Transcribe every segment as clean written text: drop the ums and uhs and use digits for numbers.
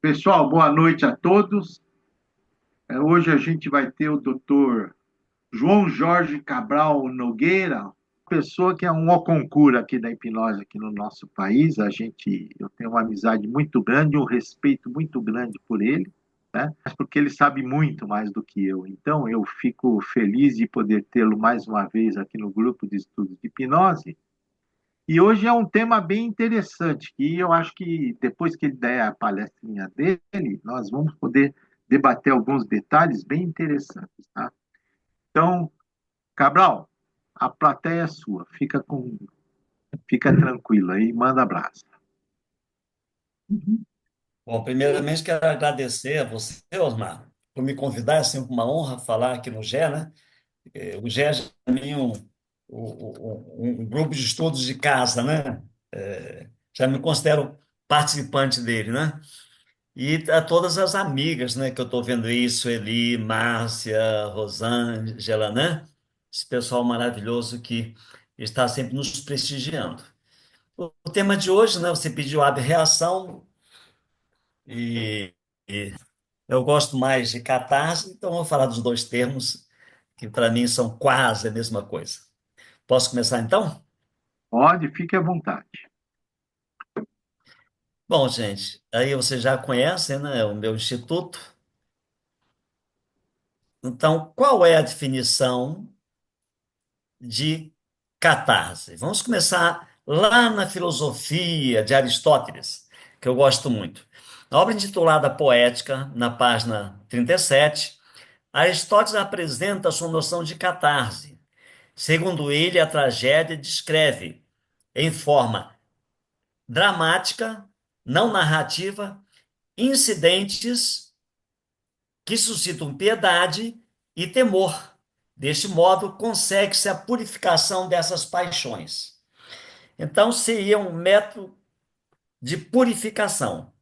Pessoal, boa noite a todos. Hoje a gente vai ter o doutor João Jorge Cabral Nogueira, pessoa que é um oconcura aqui da hipnose aqui no nosso país. Eu tenho uma amizade muito grande, um respeito muito grande por ele, né? Porque ele sabe muito mais do que eu. Então, eu fico feliz de poder tê-lo mais uma vez aqui no grupo de estudos de hipnose. E hoje é um tema bem interessante, que eu acho que depois que ele der a palestrinha dele, nós vamos poder debater alguns detalhes bem interessantes, tá? Então, Cabral, a plateia é sua. Fica tranquilo aí, manda abraço. Bom, primeiramente quero agradecer a você, Osmar, por me convidar. É sempre uma honra falar aqui no GE, né? O GE é para mim um grupo de estudos de casa, né? Já me considero participante dele, né? E a todas as amigas, né, que eu estou vendo isso, Eli, Márcia, Rosângela, né? Esse pessoal maravilhoso que está sempre nos prestigiando. O tema de hoje, né? Você pediu a reação e eu gosto mais de catarse, então vou falar dos dois termos, que para mim são quase a mesma coisa. Posso começar então? Pode, fique à vontade. Bom, gente, aí vocês já conhecem, né, o meu instituto. Então, qual é a definição de catarse? Vamos começar lá na filosofia de Aristóteles, que eu gosto muito. Na obra intitulada Poética, na página 37, Aristóteles apresenta a sua noção de catarse. Segundo ele, a tragédia descreve, em forma dramática, não narrativa, incidentes que suscitam piedade e temor. Deste modo, consegue-se a purificação dessas paixões. Então, seria um método de purificação.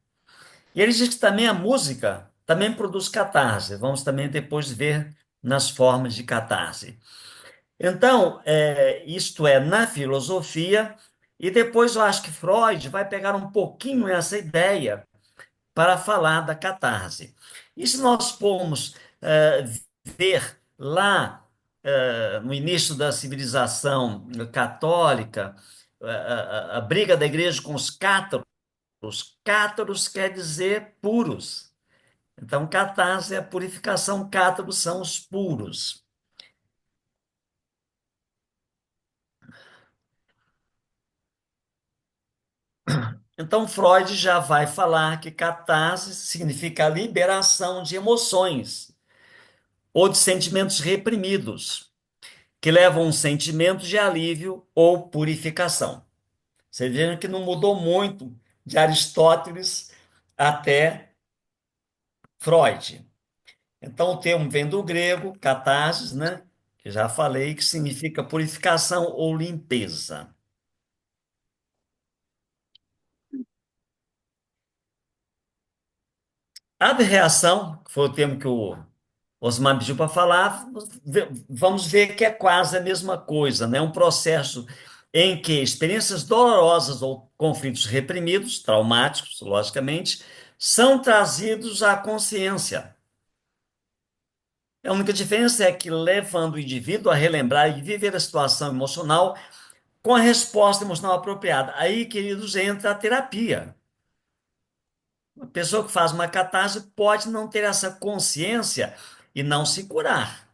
E ele diz que também a música também produz catarse. Vamos também depois ver nas formas de catarse. Então, isto é na filosofia, e depois eu acho que Freud vai pegar um pouquinho essa ideia para falar da catarse. E se nós formos ver lá no início da civilização católica, a briga da igreja com os cátaros quer dizer puros. Então, catarse é a purificação, cátaros são os puros. Então, Freud já vai falar que catarse significa a liberação de emoções ou de sentimentos reprimidos, que levam a um sentimento de alívio ou purificação. Você vê que não mudou muito de Aristóteles até Freud. Então, o termo vem do grego, catarsis, né? Que já falei, que significa purificação ou limpeza. A reação, que foi o termo que o Osmar pediu para falar, vamos ver que é quase a mesma coisa, né? Um processo em que experiências dolorosas ou conflitos reprimidos, traumáticos, logicamente, são trazidos à consciência. A única diferença é que levando o indivíduo a relembrar e viver a situação emocional com a resposta emocional apropriada. Aí, queridos, entra a terapia. A pessoa que faz uma catarse pode não ter essa consciência e não se curar.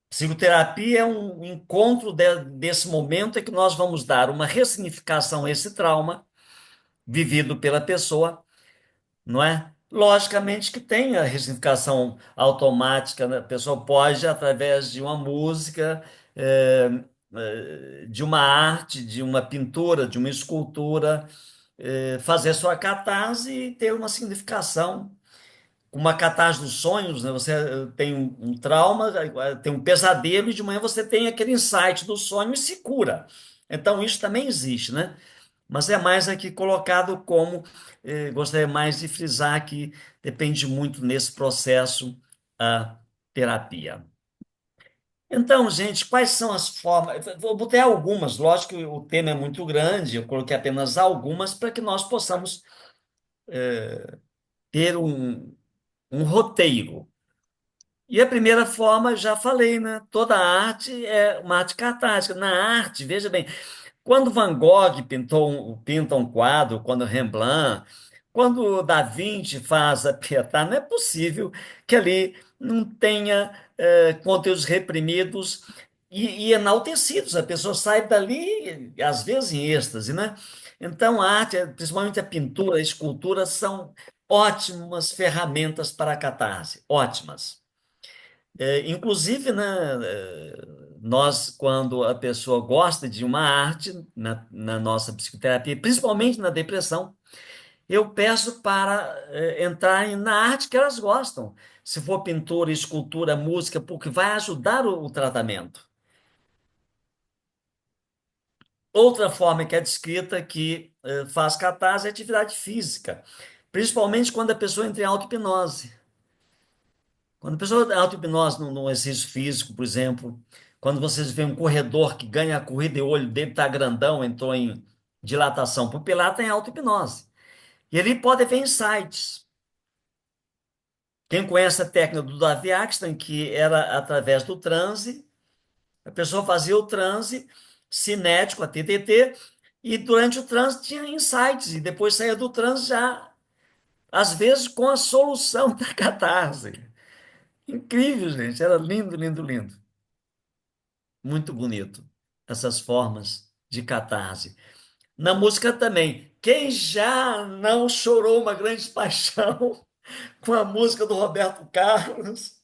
Psicoterapia é um encontro desse momento em que nós vamos dar uma ressignificação a esse trauma vivido pela pessoa, não é? Logicamente que tem a ressignificação automática, né? A pessoa pode, através de uma música, de uma arte, de uma pintura, de uma escultura, fazer sua catarse e ter uma significação uma catarse dos sonhos, né? Você tem um trauma, tem um pesadelo e de manhã você tem aquele insight do sonho e se cura. Então isso também existe, né? Mas é mais aqui colocado como, gostaria mais de frisar que depende muito nesse processo a terapia. Então, gente, quais são as formas? Vou botar algumas, lógico que o tema é muito grande, eu coloquei apenas algumas para que nós possamos ter um roteiro. E a primeira forma, já falei, né? Toda arte é uma arte catártica. Na arte, veja bem, quando Van Gogh pinta um quadro, quando Rembrandt, quando Da Vinci faz a Pietà, não é possível que ali não tenha conteúdos reprimidos e enaltecidos. A pessoa sai dali, às vezes, em êxtase, né? Então, a arte, principalmente a pintura, a escultura, são ótimas ferramentas para a catarse, ótimas. Inclusive, né, nós, quando a pessoa gosta de uma arte, na nossa psicoterapia, principalmente na depressão, eu peço para entrarem na arte que elas gostam. Se for pintura, escultura, música, porque vai ajudar o tratamento. Outra forma que é descrita que faz catarse é atividade física, principalmente quando a pessoa entra em auto-hipnose. Quando a pessoa é auto-hipnose num exercício físico, por exemplo, quando vocês veem um corredor que ganha a corrida e o olho dele está grandão, entrou em dilatação pupilar, tem auto-hipnose. E ali pode haver insights. Quem conhece a técnica do Davi Axton, que era através do transe, a pessoa fazia o transe cinético, a TTT, e durante o transe tinha insights, e depois saía do transe já, às vezes, com a solução da catarse. Incrível, gente, era lindo, lindo, lindo. Muito bonito, essas formas de catarse. Na música também. Quem já não chorou uma grande paixão com a música do Roberto Carlos,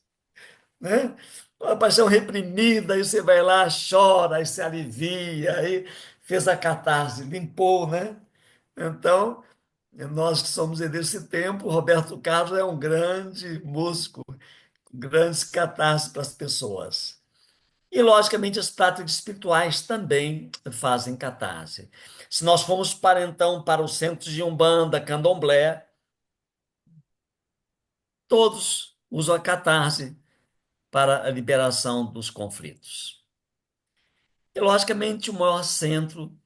né? Uma paixão reprimida, aí você vai lá, chora, aí se alivia, aí fez a catarse, limpou, né? Então, nós que somos desse tempo, Roberto Carlos é um grande músico, grandes catarses para as pessoas. E, logicamente, as práticas espirituais também fazem catarse. Se nós formos para, então, para os centros de Umbanda, Candomblé, todos usam a catarse para a liberação dos conflitos. E, logicamente, o maior centro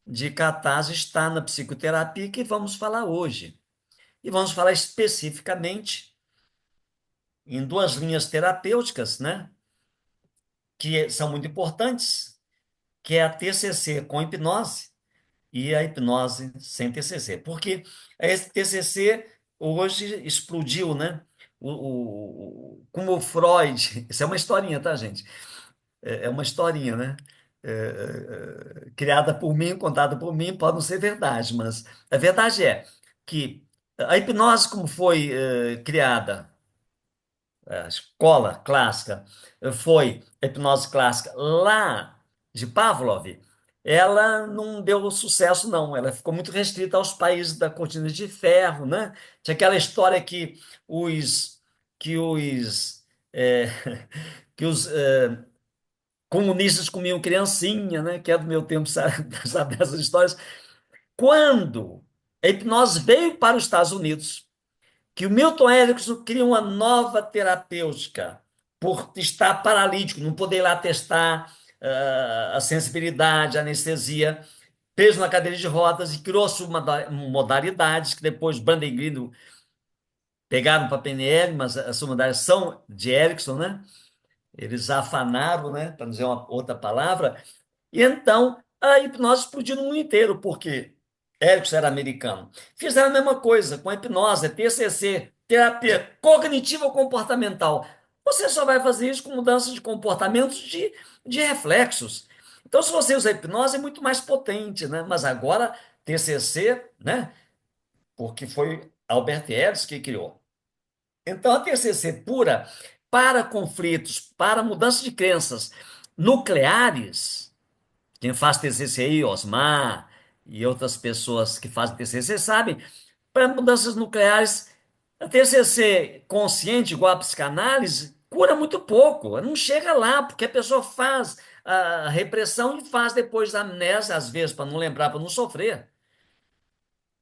de catarse está na psicoterapia, que vamos falar hoje. E vamos falar especificamente em duas linhas terapêuticas, né, que são muito importantes, que é a TCC com hipnose e a hipnose sem TCC. Porque a TCC hoje explodiu, né? Como o Freud, isso é uma historinha, tá, gente? É uma historinha, né? Criada por mim, contada por mim, pode não ser verdade, mas a verdade é que a hipnose, como foi criada, a escola clássica, foi a hipnose clássica lá de Pavlov, ela não deu sucesso, não. Ela ficou muito restrita aos países da cortina de ferro, né? Tinha aquela história que os, é, que os comunistas comiam criancinha, né? Que é do meu tempo, sabe essas histórias. Quando a hipnose veio para os Estados Unidos, que o Milton Erickson cria uma nova terapêutica por estar paralítico, não poder ir lá testar a sensibilidade, a anestesia, preso na cadeira de rodas e criou modalidades que depois Brandon pegaram para a PNL, mas as modalidades são de Erickson, né? Eles afanaram, né? Para dizer uma outra palavra, e então a hipnose explodiu no mundo inteiro, porque Erickson era americano. Fizeram a mesma coisa com a hipnose, TCC, terapia cognitiva comportamental. Você só vai fazer isso com mudanças de comportamentos de reflexos. Então, se você usa a hipnose, é muito mais potente, né? Mas agora, TCC, né? Porque foi Albert Ellis que criou. Então, a TCC pura para conflitos, para mudança de crenças nucleares. Quem faz TCC aí, Osmar e outras pessoas que fazem TCC sabem, para mudanças nucleares, a TCC consciente, igual a psicanálise, cura muito pouco. Não chega lá, porque a pessoa faz a repressão e faz depois a amnésia, às vezes, para não lembrar, para não sofrer.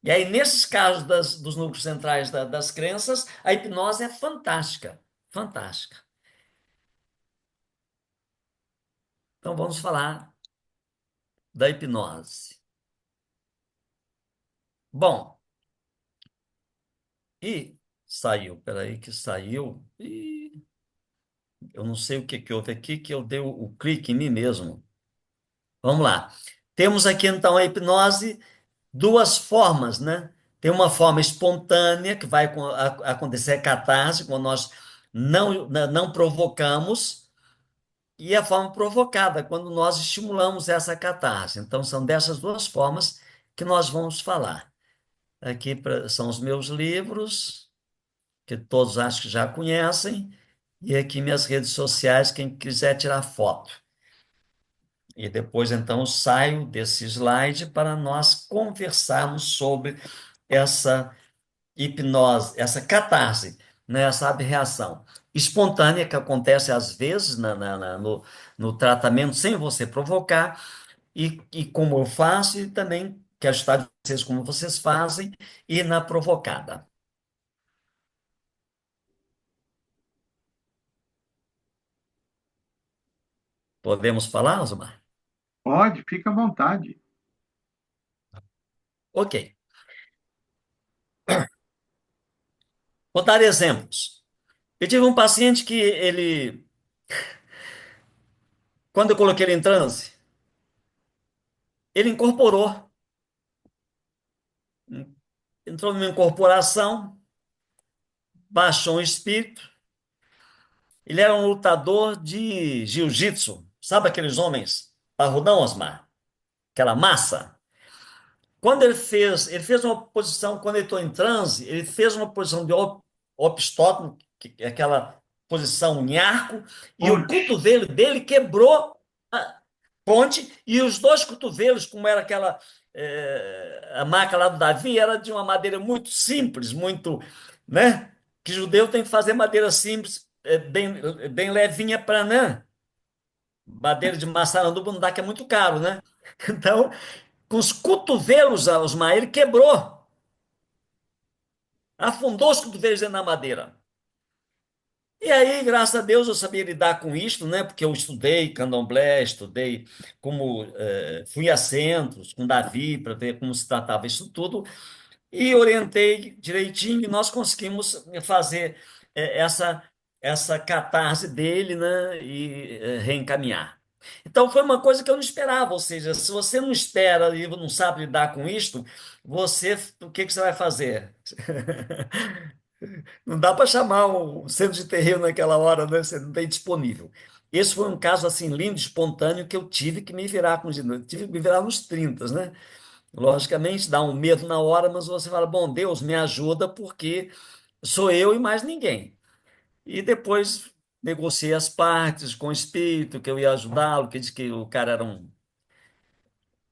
E aí, nesses casos dos núcleos centrais das crenças, a hipnose é fantástica. Fantástica. Então, vamos falar da hipnose. Bom, E saiu, peraí que saiu. Eu não sei o que que houve aqui, que eu dei o clique em mim mesmo. Vamos lá. Temos aqui então a hipnose, duas formas, né? Tem uma forma espontânea, que vai acontecer a catarse, quando nós não provocamos, e a forma provocada, quando nós estimulamos essa catarse. Então, são dessas duas formas que nós vamos falar. Aqui são os meus livros, que todos acho que já conhecem, e aqui minhas redes sociais, quem quiser tirar foto. E depois, então, eu saio desse slide para nós conversarmos sobre essa hipnose, essa catarse, né, essa reação espontânea que acontece às vezes no tratamento sem você provocar, e como eu faço, e também quero estar de vocês como vocês fazem, e na provocada. Podemos falar, Osmar? Pode, fica à vontade. Ok. Vou dar exemplos. Eu tive um paciente que quando eu coloquei ele em transe, ele incorporou, entrou numa incorporação, baixou um espírito. Ele era um lutador de jiu-jitsu. Sabe aqueles homens parrudão, Osmar? Aquela massa? Quando ele fez uma posição, quando ele entrou em transe, ele fez uma posição de opstótono, que é aquela posição em arco, e o Ponte. cotovelo dele quebrou a ponte, e os dois cotovelos, como era aquela a maca lá do Davi, era de uma madeira muito simples, muito, né? Que judeu tem que fazer madeira simples, bem levinha para, né? Madeira de maçaranduba não dá, que é muito caro, né? Então, com os cotovelos, Osmar, ele quebrou, afundou os cotovelos dentro da madeira. E aí, graças a Deus, eu sabia lidar com isso, né? Porque eu estudei candomblé, estudei como fui a centros com Davi para ver como se tratava isso tudo, e orientei direitinho, e nós conseguimos fazer essa catarse dele, né? E reencaminhar. Então foi uma coisa que eu não esperava, ou seja, se você não espera e não sabe lidar com isto, o que que você vai fazer? Não dá para chamar o centro de terreiro naquela hora, né? Você não tem disponível. Esse foi um caso assim lindo, espontâneo, que eu tive que me virar tive que me virar nos 30, né? Logicamente dá um medo na hora, mas você fala, bom, Deus me ajuda porque sou eu e mais ninguém. E depois negociei as partes com o espírito, que eu ia ajudá-lo, que disse que o cara era um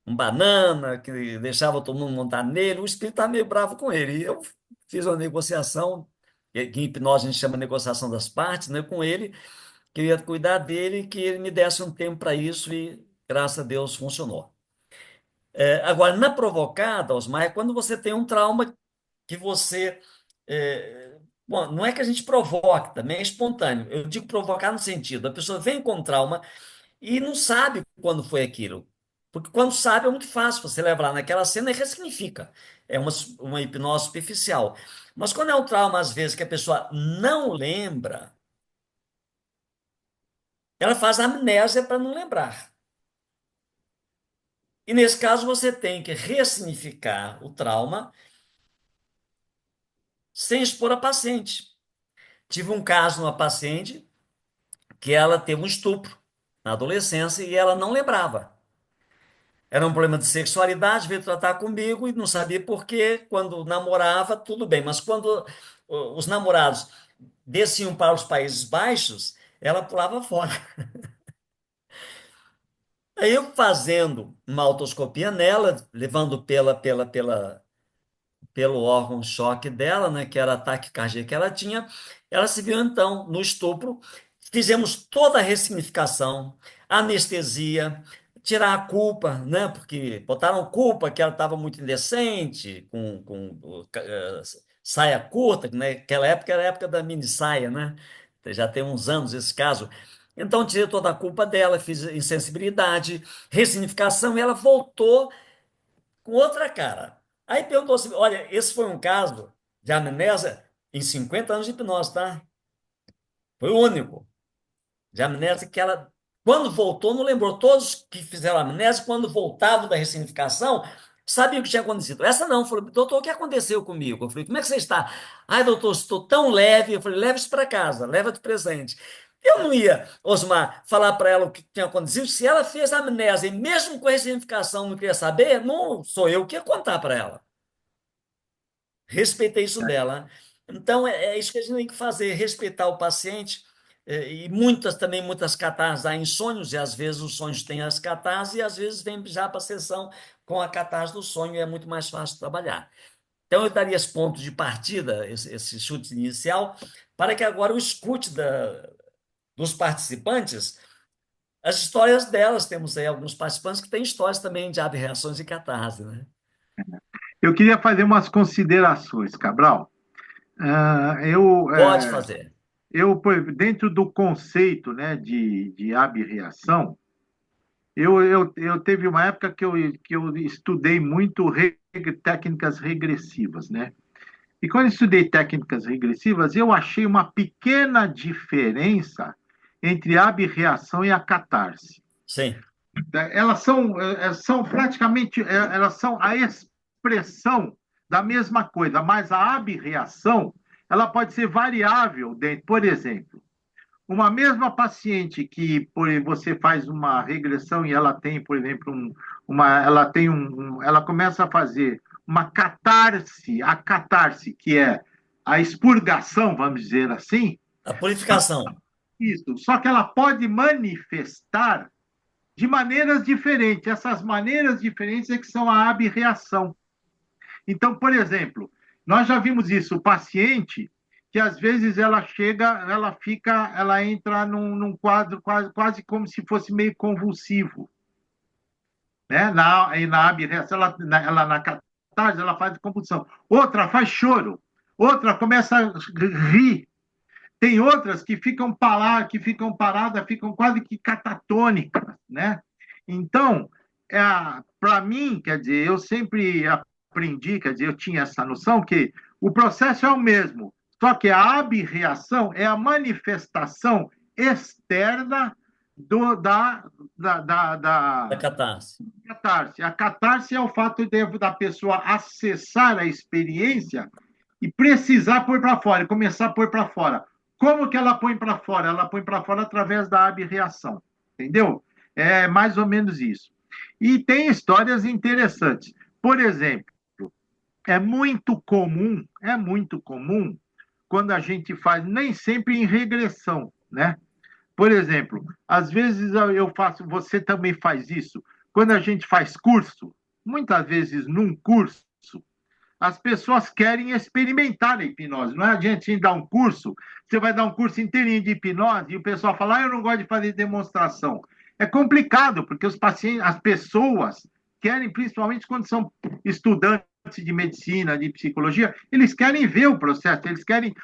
banana, que deixava todo mundo montar nele. O espírito estava meio bravo com ele. E eu fiz uma negociação, que em hipnose a gente chama negociação das partes, né, com ele, que eu ia cuidar dele, que ele me desse um tempo para isso, e graças a Deus funcionou. Agora, na provocada, Osmar, é quando você tem um trauma que você. Bom, não é que a gente provoque, também é espontâneo. Eu digo provocar no sentido, a pessoa vem com trauma e não sabe quando foi aquilo. Porque quando sabe é muito fácil, você leva lá naquela cena e ressignifica. É uma hipnose superficial. Mas quando é um trauma, às vezes, que a pessoa não lembra, ela faz amnésia para não lembrar. E nesse caso, você tem que ressignificar o trauma sem expor a paciente. Tive um caso numa paciente que ela teve um estupro na adolescência e ela não lembrava. Era um problema de sexualidade, veio tratar comigo e não sabia por quê. Quando namorava, tudo bem, mas quando os namorados desciam para os Países Baixos, ela pulava fora. Aí eu fazendo uma autoscopia nela, levando pelo órgão-choque dela, né, que era ataque cardíaco que ela tinha, ela se viu então no estupro. Fizemos toda a ressignificação, anestesia, tirar a culpa, né, porque botaram culpa que ela estava muito indecente, com saia curta, né, aquela época era a época da mini saia, né, já tem uns anos esse caso. Então, tirei toda a culpa dela, fiz insensibilidade, ressignificação, e ela voltou com outra cara. Aí perguntou assim: olha, esse foi um caso. de amnésia em 50 anos de hipnose, tá? Foi o único de amnésia que ela, quando voltou, não lembrou. Todos que fizeram amnésia, quando voltavam da ressignificação, sabiam o que tinha acontecido. Essa não, falou, doutor, o que aconteceu comigo? Eu falei, como é que você está? Ai, doutor, estou tão leve. Eu falei, leve isso para casa, leva de presente. Eu não ia, Osmar, falar para ela o que tinha acontecido. Se ela fez amnésia e mesmo com a ressignificação não queria saber, não sou eu que ia contar para ela. Respeitei isso dela. Então, é isso que a gente tem que fazer, respeitar o paciente. E muitas também, muitas catarses há em sonhos, e às vezes os sonhos têm as catarses, e às vezes vem já para a sessão com a catarse do sonho, e é muito mais fácil trabalhar. Então, eu daria esse ponto de partida, esse chute inicial, para que agora eu escute dos participantes as histórias delas. Temos aí alguns participantes que têm histórias também de reações e catarse, né? Eu queria fazer umas considerações, Cabral. Ah, Pode fazer. dentro do conceito, né, de abreação, eu teve uma época que eu estudei muito técnicas regressivas, né? E quando eu estudei técnicas regressivas, eu achei uma pequena diferença entre a abreação e a catarse. Sim. Elas são praticamente, elas são a expressão da mesma coisa, mas a abreação, ela pode ser variável dentro. Por exemplo, uma mesma paciente que você faz uma regressão e ela tem, por exemplo, ela começa a fazer uma catarse, a catarse, que é a expurgação, vamos dizer assim, A purificação. isso. Só que ela pode manifestar de maneiras diferentes. Essas maneiras diferentes é que são a abreação. Então, por exemplo, nós já vimos isso, o paciente que às vezes ela chega, ela entra num quadro quase como se fosse meio convulsivo, né? Na abreação, ela na catarse, ela faz convulsão. Outra faz choro, outra começa a rir. Tem outras que ficam paradas, ficam quase que catatônicas, né? Então, para mim, quer dizer, eu sempre aprendi, quer dizer, eu tinha essa noção que o processo é o mesmo, só que a abreação é a manifestação externa Da da catarse. catarse. A catarse é o fato da pessoa acessar a experiência e precisar pôr para fora, e começar a pôr para fora. Como que ela põe para fora? Ela põe para fora através da abreação, entendeu? É mais ou menos isso. E tem histórias interessantes. Por exemplo, é muito comum quando a gente faz, nem sempre em regressão, né? Por exemplo, às vezes eu faço, você também faz isso, quando a gente faz curso, muitas vezes num curso, as pessoas querem experimentar a hipnose. Não é a gente dar um curso, você vai dar um curso inteirinho de hipnose e o pessoal fala, eu não gosto de fazer demonstração. É complicado, porque os pacientes, as pessoas querem, principalmente quando são estudantes de medicina, de psicologia, eles querem ver o processo,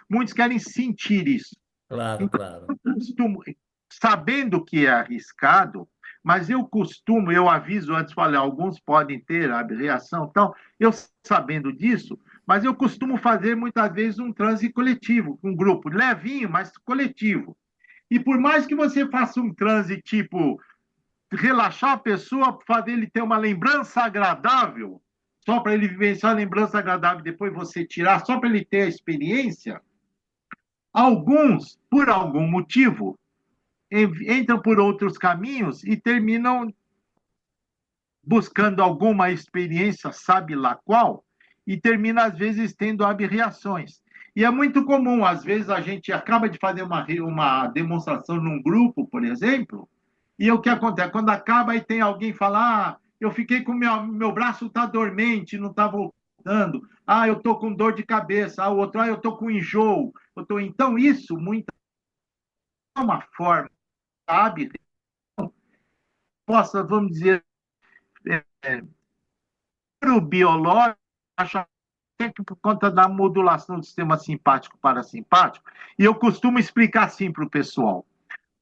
muitos querem sentir isso. Claro, Então, claro. eu costumo, sabendo que é arriscado, mas eu aviso antes, falei, alguns podem ter a reação, então, eu sabendo disso, mas eu costumo fazer muitas vezes um transe coletivo, um grupo levinho, mas coletivo. E por mais que você faça um transe tipo relaxar a pessoa, fazer ele ter uma lembrança agradável, só para ele vivenciar a lembrança agradável e depois você tirar, só para ele ter a experiência, alguns, por algum motivo, entram por outros caminhos e terminam buscando alguma experiência, sabe lá qual, e termina, às vezes, tendo abreações. E é muito comum, às vezes, a gente acaba de fazer uma demonstração num grupo, por exemplo, e o que acontece? Quando acaba, aí tem alguém falar, eu fiquei com meu braço está dormente, não está voltando. Ah, eu estou com dor de cabeça. O outro, eu estou com enjoo. Então, isso muito é uma forma, sabe? Possa, vamos dizer, biológico, acho que por conta da modulação do sistema simpático parasimpático, e eu costumo explicar assim para o pessoal.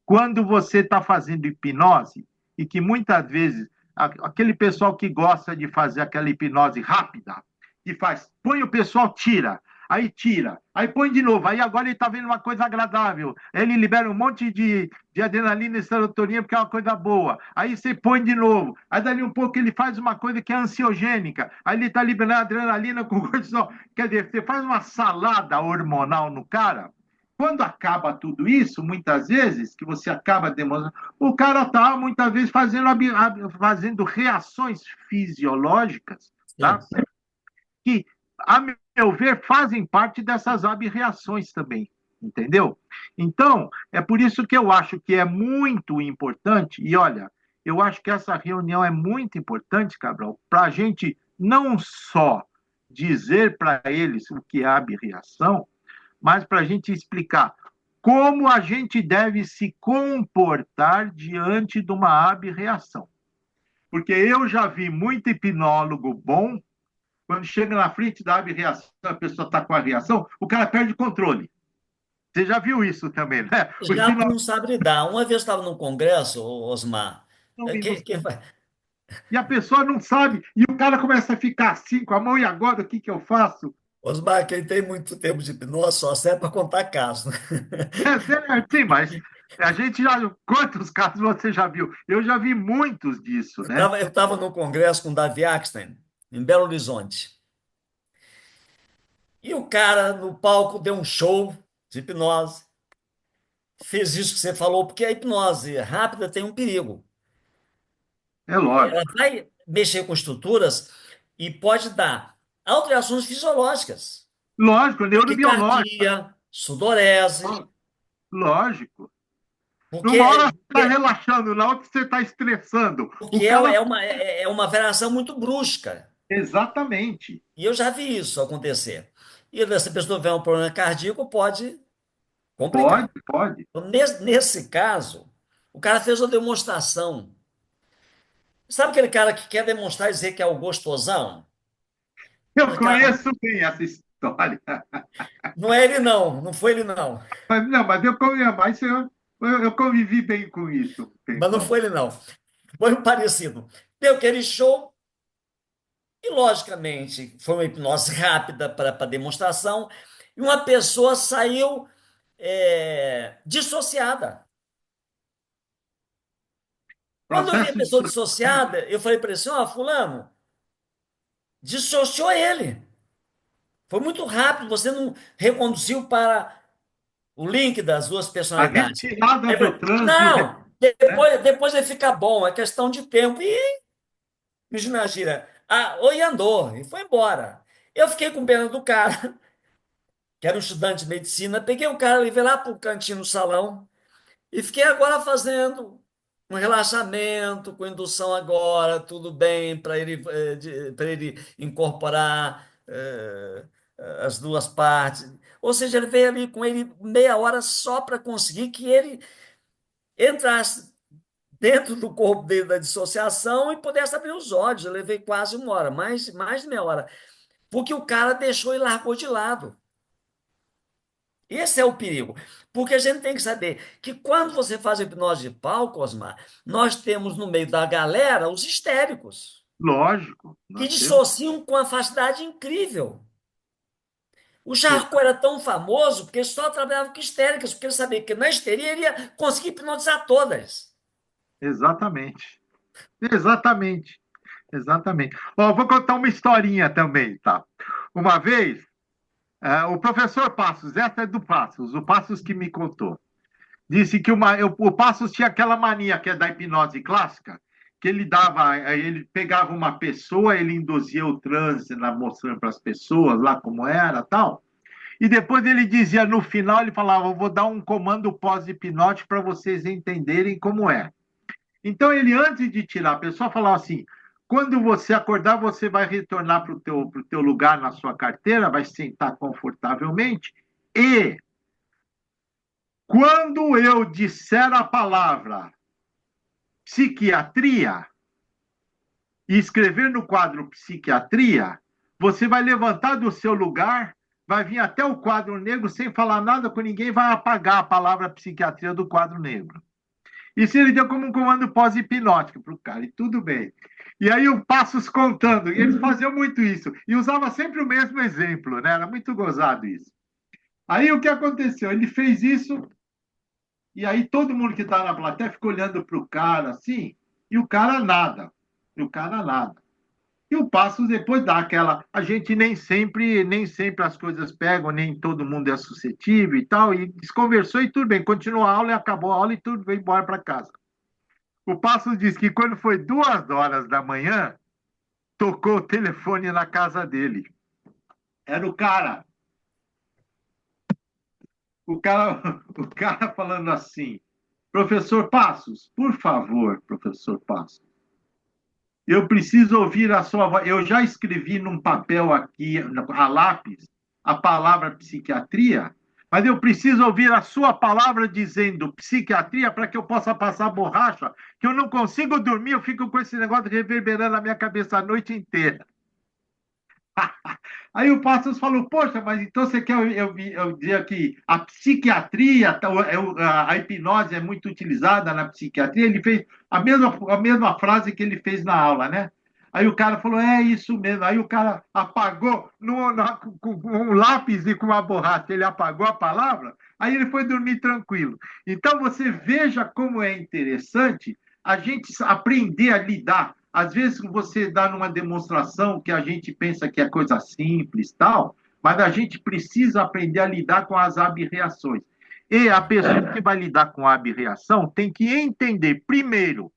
Quando você está fazendo hipnose, e que muitas vezes, aquele pessoal que gosta de fazer aquela hipnose rápida, que faz, põe o pessoal, tira. aí tira, aí põe de novo, aí agora ele está vendo uma coisa agradável, ele libera um monte de adrenalina e serotonina porque é uma coisa boa, aí você põe de novo, aí dali um pouco ele faz uma coisa que é ansiogênica, aí ele está liberando adrenalina com cortisol, quer dizer, você faz uma salada hormonal no cara, quando acaba tudo isso, muitas vezes, que você acaba demonstrando, o cara está muitas vezes fazendo reações fisiológicas, tá? Sim. Que, a meu ver, fazem parte dessas abreações também, entendeu? Então, é por isso que eu acho que é muito importante, e olha, eu acho que essa reunião é muito importante, Cabral, para a gente não só dizer para eles o que é abreação, mas para a gente explicar como a gente deve se comportar diante de uma abreação. Porque eu já vi muito hipnólogo bom, quando chega na frente da reação, a pessoa está com a reação, o cara perde o controle. Você já viu isso também, né? O Já porque hipnólogo não sabe lidar. Uma vez eu estava num congresso, Osmar, não, não que e a pessoa não sabe, e o cara começa a ficar assim com a mão, e agora o que, que eu faço? Osmar, quem tem muito tempo de hipnose só serve para contar casos, né? Sim, mas a gente já. Quantos casos você já viu? Eu já vi muitos disso, né? Eu estava num congresso com o Davi Axten, em Belo Horizonte. E o cara no palco deu um show de hipnose. Fez isso que você falou, porque a hipnose rápida tem um perigo. É Ela lógico. vai mexer com estruturas e pode dar alterações fisiológicas, Lógico, neurobiológico. taquicardia, sudorese, Lógico. Numa hora porque, você está relaxando, na outra você está estressando. O porque cara. é uma variação muito brusca. Exatamente. E eu já vi isso acontecer. E essa pessoa tiver um problema cardíaco, pode complicar. Pode, pode. Então, nesse caso, o cara fez uma demonstração. Sabe aquele cara que quer demonstrar e dizer que é o gostosão? Eu Aquela- conheço bem essa história. Não é ele, não. Não foi ele, não. Mas, não, mas eu convivi bem com isso um Mas não tempão. foi ele, não. Foi um parecido. Deu aquele show e, logicamente, foi uma hipnose rápida para demonstração e uma pessoa saiu dissociada. Quando eu vi a Processo pessoa dissociativo. dissociada, eu falei para ele assim, ó, fulano, dissociou ele. Foi muito rápido, você não reconduziu para o link das duas A personalidades. retirada Aí eu do falei, trânsito, não, né? depois ele fica bom, é questão de tempo. E Gira, oi, andou, e foi embora. Eu fiquei com pena do cara, que era um estudante de medicina, peguei o cara, levei lá para o cantinho no salão e fiquei agora fazendo um relaxamento com indução agora, tudo bem, para ele incorporar as duas partes. Ou seja, ele veio ali com ele meia hora só para conseguir que ele entrasse dentro do corpo dele da dissociação e pudesse abrir os olhos. Eu levei quase uma hora, mais de meia hora, porque o cara deixou e largou de lado. Esse é o perigo. Porque a gente tem que saber que quando você faz hipnose de palco, Osmar, nós temos no meio da galera os histéricos, Lógico, que nós temos. dissociam com uma facilidade incrível. O Charcot era tão famoso porque ele só trabalhava com histéricas, porque ele sabia que na histeria ele ia conseguir hipnotizar todas. Exatamente. Exatamente. Exatamente. Ó, vou contar uma historinha também, tá? Uma vez, o professor Passos, essa é do Passos, o Passos que me contou, disse que o Passos tinha aquela mania que é da hipnose clássica, que ele pegava uma pessoa, ele induzia o transe, mostrando para as pessoas lá como era, tal, e depois ele dizia no final, ele falava, eu vou dar um comando pós-hipnótico para vocês entenderem como é. Então ele, antes de tirar a pessoa, falava assim, quando você acordar, você vai retornar para o teu lugar na sua carteira, vai sentar confortavelmente, e quando eu disser a palavra psiquiatria e escrever no quadro psiquiatria, você vai levantar do seu lugar, vai vir até o quadro negro sem falar nada com ninguém, vai apagar a palavra psiquiatria do quadro negro. Isso ele deu como um comando pós-hipnótico para o cara, e tudo bem. E aí o Passos contando, e eles faziam muito isso, e usava sempre o mesmo exemplo, né? Era muito gozado isso. Aí o que aconteceu? Ele fez isso, e aí todo mundo que estava na plateia ficou olhando para o cara assim, e o cara nada. E o cara nada. E o Passos depois dá aquela. A gente nem sempre as coisas pegam, nem todo mundo é suscetível e tal. E desconversou e tudo bem. Continuou a aula e acabou a aula e tudo veio embora para casa. O Passos disse que quando foi 2 horas da manhã, tocou o telefone na casa dele. Era o cara. O cara falando assim: Professor Passos, por favor, professor Passos, eu preciso ouvir a sua voz. Eu já escrevi num papel aqui, a lápis, a palavra psiquiatria, mas eu preciso ouvir a sua palavra dizendo psiquiatria para que eu possa passar borracha, que eu não consigo dormir, eu fico com esse negócio reverberando na minha cabeça a noite inteira. Aí o Passos falou, poxa, mas então você quer eu dizer que a psiquiatria, a hipnose é muito utilizada na psiquiatria? Ele fez a mesma frase que ele fez na aula, né? Aí o cara falou, é isso mesmo. Aí o cara apagou com um lápis e com uma borracha, ele apagou a palavra, aí ele foi dormir tranquilo. Então você veja como é interessante a gente aprender a lidar. Às vezes você dá numa demonstração que a gente pensa que é coisa simples, tal, mas a gente precisa aprender a lidar com as ab-reações. E a pessoa que vai lidar com a ab-reação tem que entender, primeiro,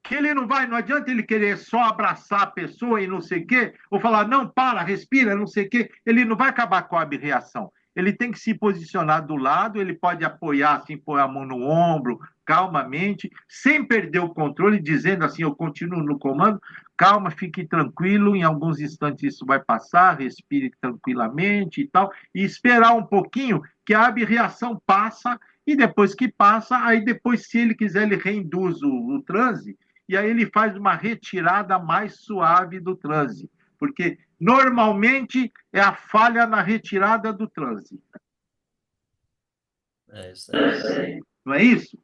que ele não adianta ele querer só abraçar a pessoa e não sei o quê, ou falar, não, para, respira, não sei o quê, ele não vai acabar com a ab-reação. Ele tem que se posicionar do lado, ele pode apoiar, assim, pôr a mão no ombro, calmamente, sem perder o controle, dizendo assim, eu continuo no comando, calma, fique tranquilo, em alguns instantes isso vai passar, respire tranquilamente e tal, e esperar um pouquinho que a ab-reação passa, e depois que passa, aí depois, se ele quiser, ele reinduz o transe, e aí ele faz uma retirada mais suave do transe, porque normalmente é a falha na retirada do transe. É isso aí. Não é isso?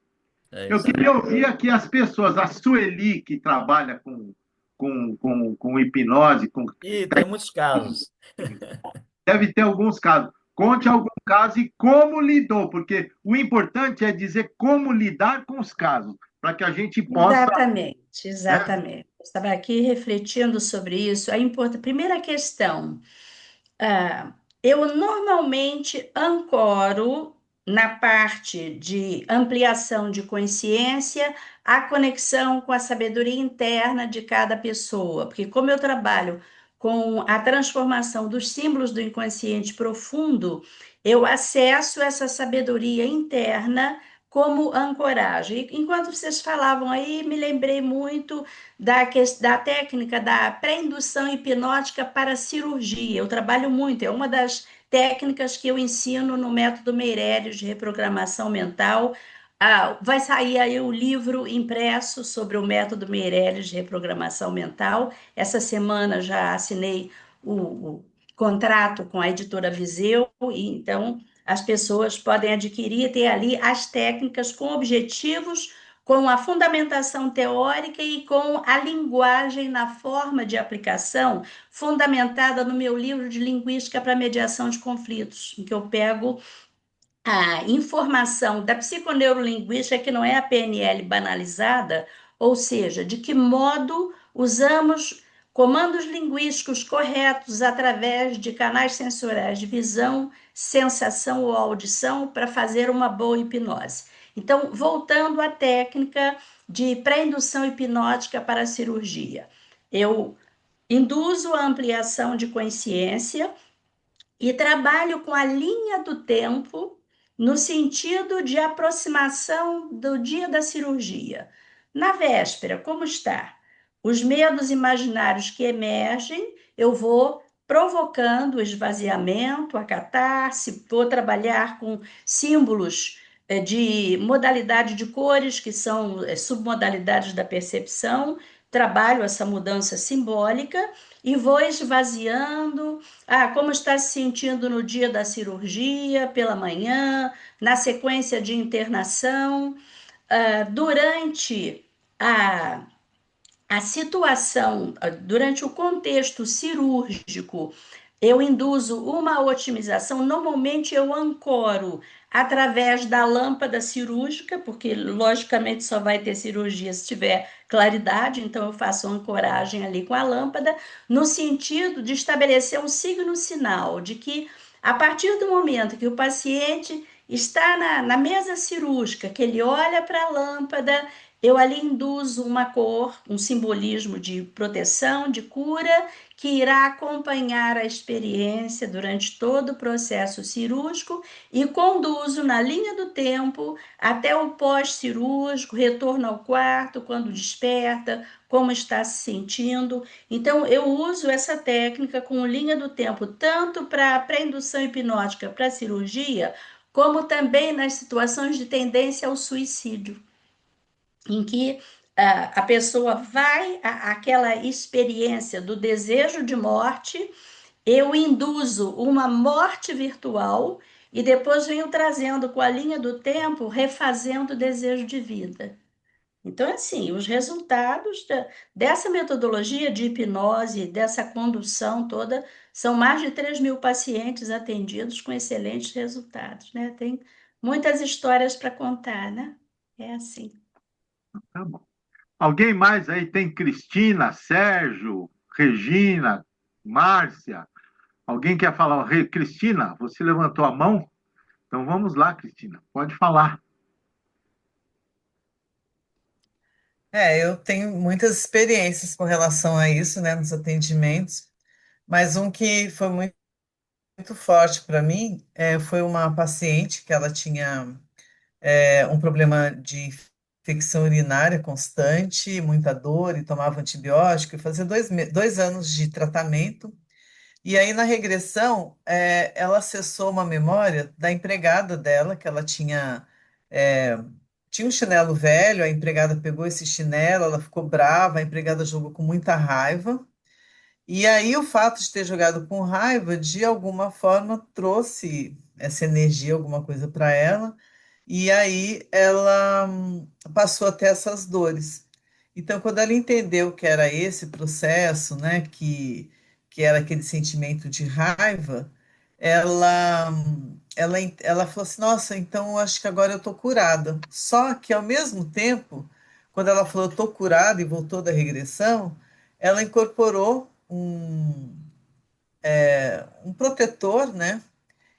É Eu isso queria aí. ouvir aqui as pessoas, a Sueli, que trabalha com hipnose, E tem muitos casos. deve ter alguns casos. Conte algum caso e como lidou, porque o importante é dizer como lidar com os casos, para que a gente possa, Exatamente, né? exatamente. Eu estava aqui refletindo sobre isso. Primeira questão, ah, eu normalmente ancoro na parte de ampliação de consciência a conexão com a sabedoria interna de cada pessoa, porque como eu trabalho com a transformação dos símbolos do inconsciente profundo, eu acesso essa sabedoria interna como ancoragem. Enquanto vocês falavam aí, me lembrei muito da técnica da pré-indução hipnótica para cirurgia. Eu trabalho muito, é uma das técnicas que eu ensino no método Meirelles de reprogramação mental. Vai sair aí o livro impresso sobre o método Meirelles de reprogramação mental. Essa semana já assinei o contrato com a editora Viseu, e então as pessoas podem adquirir e ter ali as técnicas com objetivos, com a fundamentação teórica e com a linguagem na forma de aplicação fundamentada no meu livro de Linguística para Mediação de Conflitos, em que eu pego a informação da psiconeurolinguística, que não é a PNL banalizada, ou seja, de que modo usamos comandos linguísticos corretos através de canais sensoriais de visão, sensação ou audição para fazer uma boa hipnose. Então, voltando à técnica de pré-indução hipnótica para a cirurgia, eu induzo a ampliação de consciência e trabalho com a linha do tempo no sentido de aproximação do dia da cirurgia. Na véspera, como está? Os medos imaginários que emergem, eu vou provocando o esvaziamento, a catarse, vou trabalhar com símbolos de modalidade de cores, que são submodalidades da percepção, trabalho essa mudança simbólica e vou esvaziando. Como está se sentindo no dia da cirurgia, pela manhã, na sequência de internação. durante a a situação, durante o contexto cirúrgico, eu induzo uma otimização. Normalmente eu ancoro através da lâmpada cirúrgica, porque logicamente só vai ter cirurgia se tiver claridade, então eu faço ancoragem ali com a lâmpada, no sentido de estabelecer um signo sinal de que a partir do momento que o paciente está na mesa cirúrgica, que ele olha para a lâmpada, eu ali induzo uma cor, um simbolismo de proteção, de cura, que irá acompanhar a experiência durante todo o processo cirúrgico e conduzo na linha do tempo até o pós-cirúrgico, retorno ao quarto, quando desperta, como está se sentindo. Então, eu uso essa técnica com linha do tempo, tanto para a pré-indução hipnótica para a cirurgia, como também nas situações de tendência ao suicídio em que a pessoa vai àquela experiência do desejo de morte, eu induzo uma morte virtual e depois venho trazendo com a linha do tempo, refazendo o desejo de vida. Então, assim, os resultados dessa metodologia de hipnose, dessa condução toda, são mais de 3.000 pacientes atendidos com excelentes resultados, né? Tem muitas histórias para contar, né? É assim. Tá bom. Alguém mais aí tem Cristina, Sérgio, Regina, Márcia? Alguém quer falar? Cristina, você levantou a mão? Então vamos lá, Cristina, pode falar. Eu tenho muitas experiências com relação a isso, né, nos atendimentos, mas um que foi muito forte para mim foi uma paciente que ela tinha um problema de infecção urinária constante, muita dor e tomava antibiótico, e fazia 2 anos de tratamento. E aí, na regressão, ela acessou uma memória da empregada dela, que ela é, tinha um chinelo velho, a empregada pegou esse chinelo, ela ficou brava, a empregada jogou com muita raiva. E aí, o fato de ter jogado com raiva, de alguma forma, trouxe essa energia, alguma coisa para ela, e aí ela passou a ter essas dores. Então, quando ela entendeu que era esse processo, né, que era aquele sentimento de raiva, ela falou assim: Nossa, então eu acho que agora eu estou curada. Só que, ao mesmo tempo, quando ela falou eu estou curada e voltou da regressão, ela incorporou um protetor, né?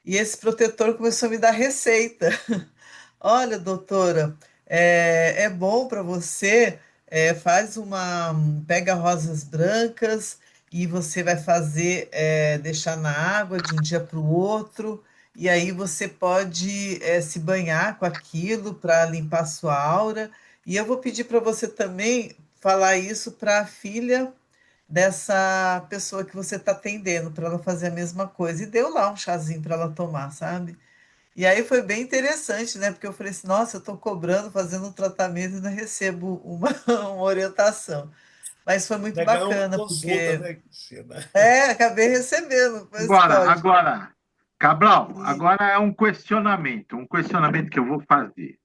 E esse protetor começou a me dar receita. Olha, doutora, é bom para você, pega rosas brancas e você vai fazer, deixar na água de um dia para o outro, e aí você pode, se banhar com aquilo para limpar sua aura. E eu vou pedir para você também falar isso para a filha dessa pessoa que você está atendendo, para ela fazer a mesma coisa. E deu lá um chazinho para ela tomar, sabe? E aí foi bem interessante, né? Porque eu falei assim, nossa, eu estou cobrando, fazendo um tratamento e não recebo uma, uma orientação. Mas foi muito Vai ganhar uma bacana, consulta, porque né, Cristina? acabei recebendo esse Agora, código. agora, Cabral, E agora é um questionamento que eu vou fazer.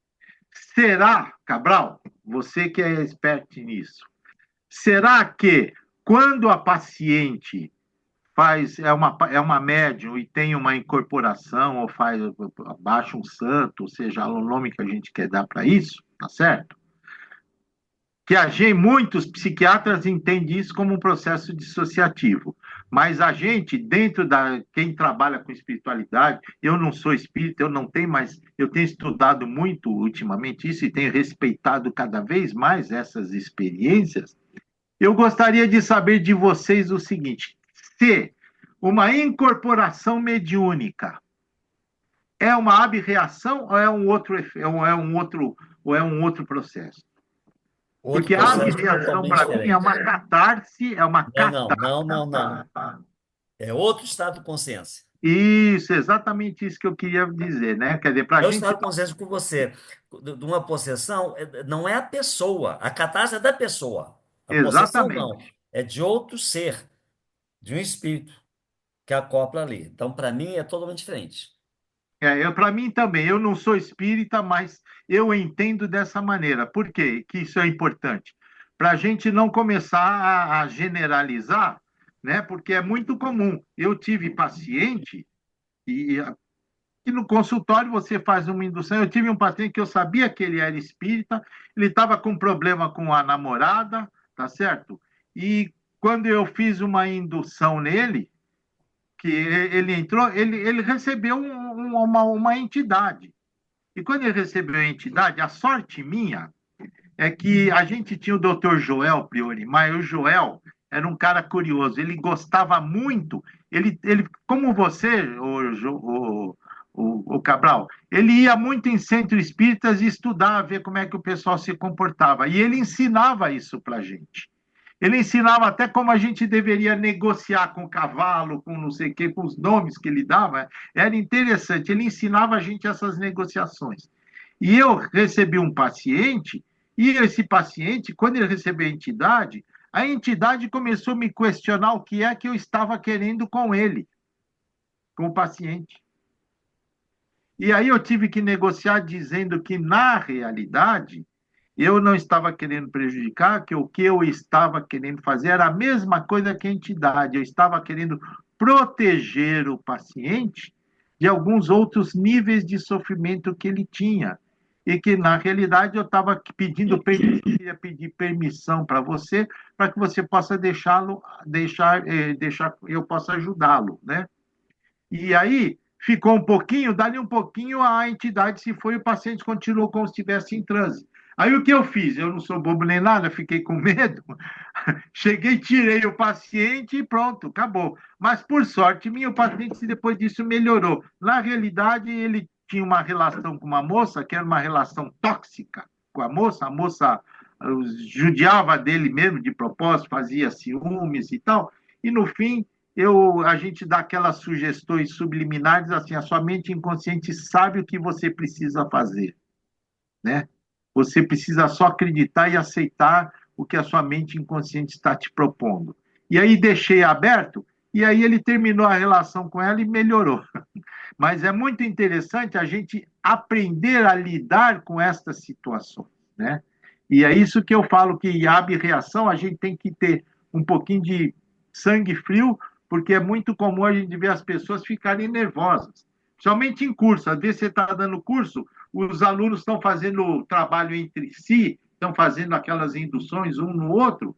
Será, Cabral, você que é expert nisso, será que quando a paciente é uma médium e tem uma incorporação ou faz baixa um santo, ou seja, o nome que a gente quer dar para isso, tá certo? Que muitos psiquiatras entendem isso como um processo dissociativo, mas a gente, quem trabalha com espiritualidade, eu não sou espírita, eu não tenho, mas eu tenho estudado muito ultimamente isso e tenho respeitado cada vez mais essas experiências. Eu gostaria de saber de vocês o seguinte: se uma incorporação mediúnica é uma abreação ou é um outro, ou é um outro processo? Outro Porque a processo abreação, totalmente para mim, é diferente. uma catarse, é uma Não, não, não, catarse. não, não. É outro estado de consciência. Isso, exatamente isso que eu queria dizer, né? Quer dizer, para a É o gente. estado de consciência com você. De uma possessão, não é a pessoa. A catástrofe é da pessoa. A possessão não. Exatamente. É de outro ser, de um espírito que acopla ali. Então, para mim, é totalmente diferente. Para mim também, eu não sou espírita, mas eu entendo dessa maneira. Por quê? Que isso é importante? Para a gente não começar a generalizar, né? Porque é muito comum. Eu tive paciente e no consultório você faz uma indução. Eu tive um paciente que eu sabia que ele era espírita, ele estava com problema com a namorada, tá certo? E quando eu fiz uma indução nele, que ele entrou, ele recebeu uma entidade. E quando ele recebeu a entidade, a sorte minha é que a gente tinha o doutor Joel Priori, mas o Joel era um cara curioso, ele gostava muito, como você, o Cabral, ele ia muito em centro espíritas e estudava, ver como é que o pessoal se comportava, e ele ensinava isso para gente. Ele ensinava até como a gente deveria negociar com o cavalo, com não sei o quê, com os nomes que ele dava. Era interessante. Ele ensinava a gente essas negociações. E eu recebi um paciente, e esse paciente, quando ele recebeu a entidade começou a me questionar o que é que eu estava querendo com ele, com o paciente. E aí eu tive que negociar dizendo que, na realidade, eu não estava querendo prejudicar, que o que eu estava querendo fazer era a mesma coisa que a entidade. Eu estava querendo proteger o paciente de alguns outros níveis de sofrimento que ele tinha. E que, na realidade, eu estava pedindo permissão, queria pedir permissão para você, para que você possa deixar, eu possa ajudá-lo, né? E aí ficou um pouquinho, dali um pouquinho a entidade se foi, o paciente continuou como se estivesse em transe. Aí o que eu fiz? Eu não sou bobo nem nada, fiquei com medo. Cheguei, tirei o paciente e pronto, acabou. Mas por sorte minha, o paciente depois disso melhorou. Na realidade, ele tinha uma relação com uma moça, que era uma relação tóxica com a moça judiava dele mesmo de propósito, fazia ciúmes e tal. E no fim, a gente dá aquelas sugestões subliminares assim, a sua mente inconsciente sabe o que você precisa fazer, né? Você precisa só acreditar e aceitar o que a sua mente inconsciente está te propondo. E aí deixei aberto, e aí ele terminou a relação com ela e melhorou. Mas é muito interessante a gente aprender a lidar com estas situações, né? E é isso que eu falo que em ab-reação a gente tem que ter um pouquinho de sangue frio, porque é muito comum a gente ver as pessoas ficarem nervosas. Somente em curso, às vezes você está dando curso, os alunos estão fazendo trabalho entre si, estão fazendo aquelas induções um no outro,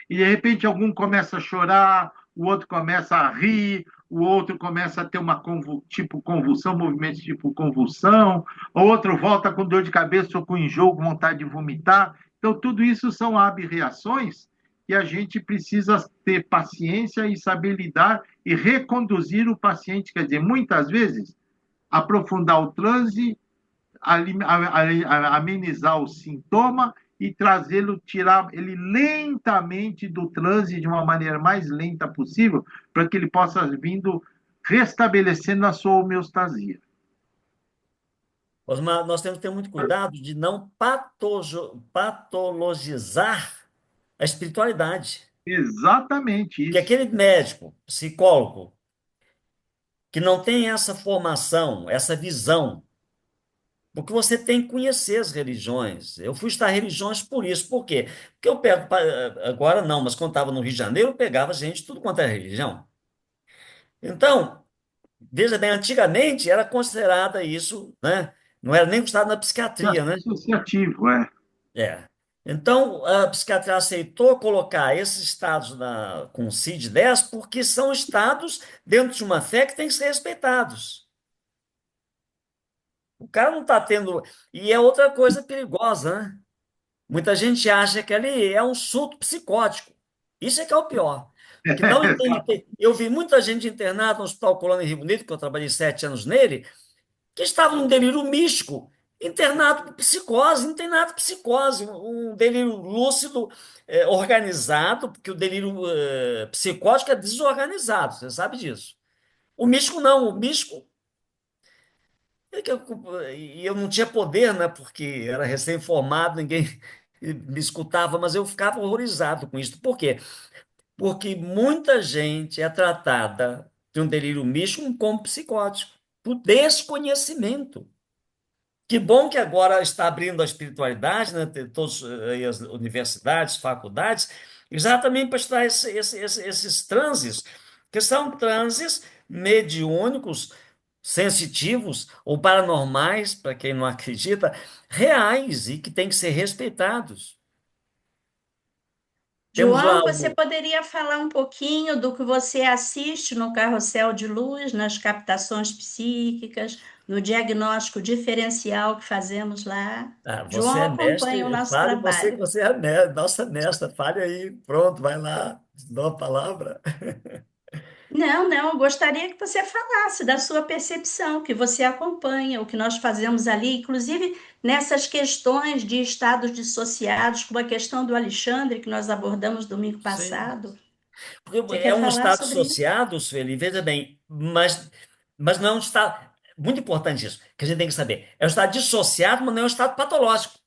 e de repente algum começa a chorar, o outro começa a rir, o outro começa a ter uma tipo convulsão, movimentos tipo convulsão, o outro volta com dor de cabeça ou com enjoo, com vontade de vomitar. Então, tudo isso são ab-reações e a gente precisa ter paciência e saber lidar e reconduzir o paciente. Quer dizer, muitas vezes, aprofundar o transe, amenizar o sintoma e trazê-lo, tirar ele lentamente do transe de uma maneira mais lenta possível, para que ele possa vindo restabelecendo a sua homeostasia. Osmar, nós temos que ter muito cuidado de não patologizar a espiritualidade. Exatamente Que isso. aquele médico, psicólogo, que não tem essa formação, essa visão, porque você tem que conhecer as religiões. Eu fui estudar religiões por isso. Por quê? Porque eu pego, agora não, mas quando estava no Rio de Janeiro, eu pegava gente de tudo quanto é religião. Então, veja bem, antigamente era considerada isso, né? Não era nem considerado na psiquiatria, né? Associativo, é. É. Então, a psiquiatria aceitou colocar esses estados com CID-10 porque são estados dentro de uma fé que têm que ser respeitados. O cara não está tendo. E é outra coisa perigosa, né? Muita gente acha que ali é um surto psicótico. Isso é que é o pior. Que não entende. Eu vi muita gente internada no Hospital Colônia em Rio Bonito, que eu trabalhei 7 anos nele, que estava num delírio místico, internado por psicose, não tem nada de psicose, um delírio lúcido, organizado, porque o delírio psicótico é desorganizado, você sabe disso. O místico não, o místico. E eu não tinha poder, né? Porque era recém-formado, ninguém me escutava, mas eu ficava horrorizado com isso. Por quê? Porque muita gente é tratada de um delírio místico como psicótico. por desconhecimento. Que bom que agora está abrindo a espiritualidade, né? Tem todas as universidades, faculdades, exatamente para estudar esses transes, que são transes mediúnicos, sensitivos ou paranormais, para quem não acredita, reais e que têm que ser respeitados. Temos lá João, você o. poderia falar um pouquinho do que você assiste no Carrossel de Luz, nas captações psíquicas, no diagnóstico diferencial que fazemos lá? Ah, você João é acompanha o mestre, nosso fale você, que trabalho. você é nossa mestra, fale aí, pronto, vai lá, dou a palavra. Não, não, eu gostaria que você falasse da sua percepção, que você acompanha, o que nós fazemos ali, inclusive nessas questões de estados dissociados, como a questão do Alexandre, que nós abordamos domingo Sim. passado. Porque Você é quer um falar estado sobre isso? associado, Sueli, veja bem, mas não é um estado. Muito importante isso, que a gente tem que saber. É um estado dissociado, mas não é um estado patológico.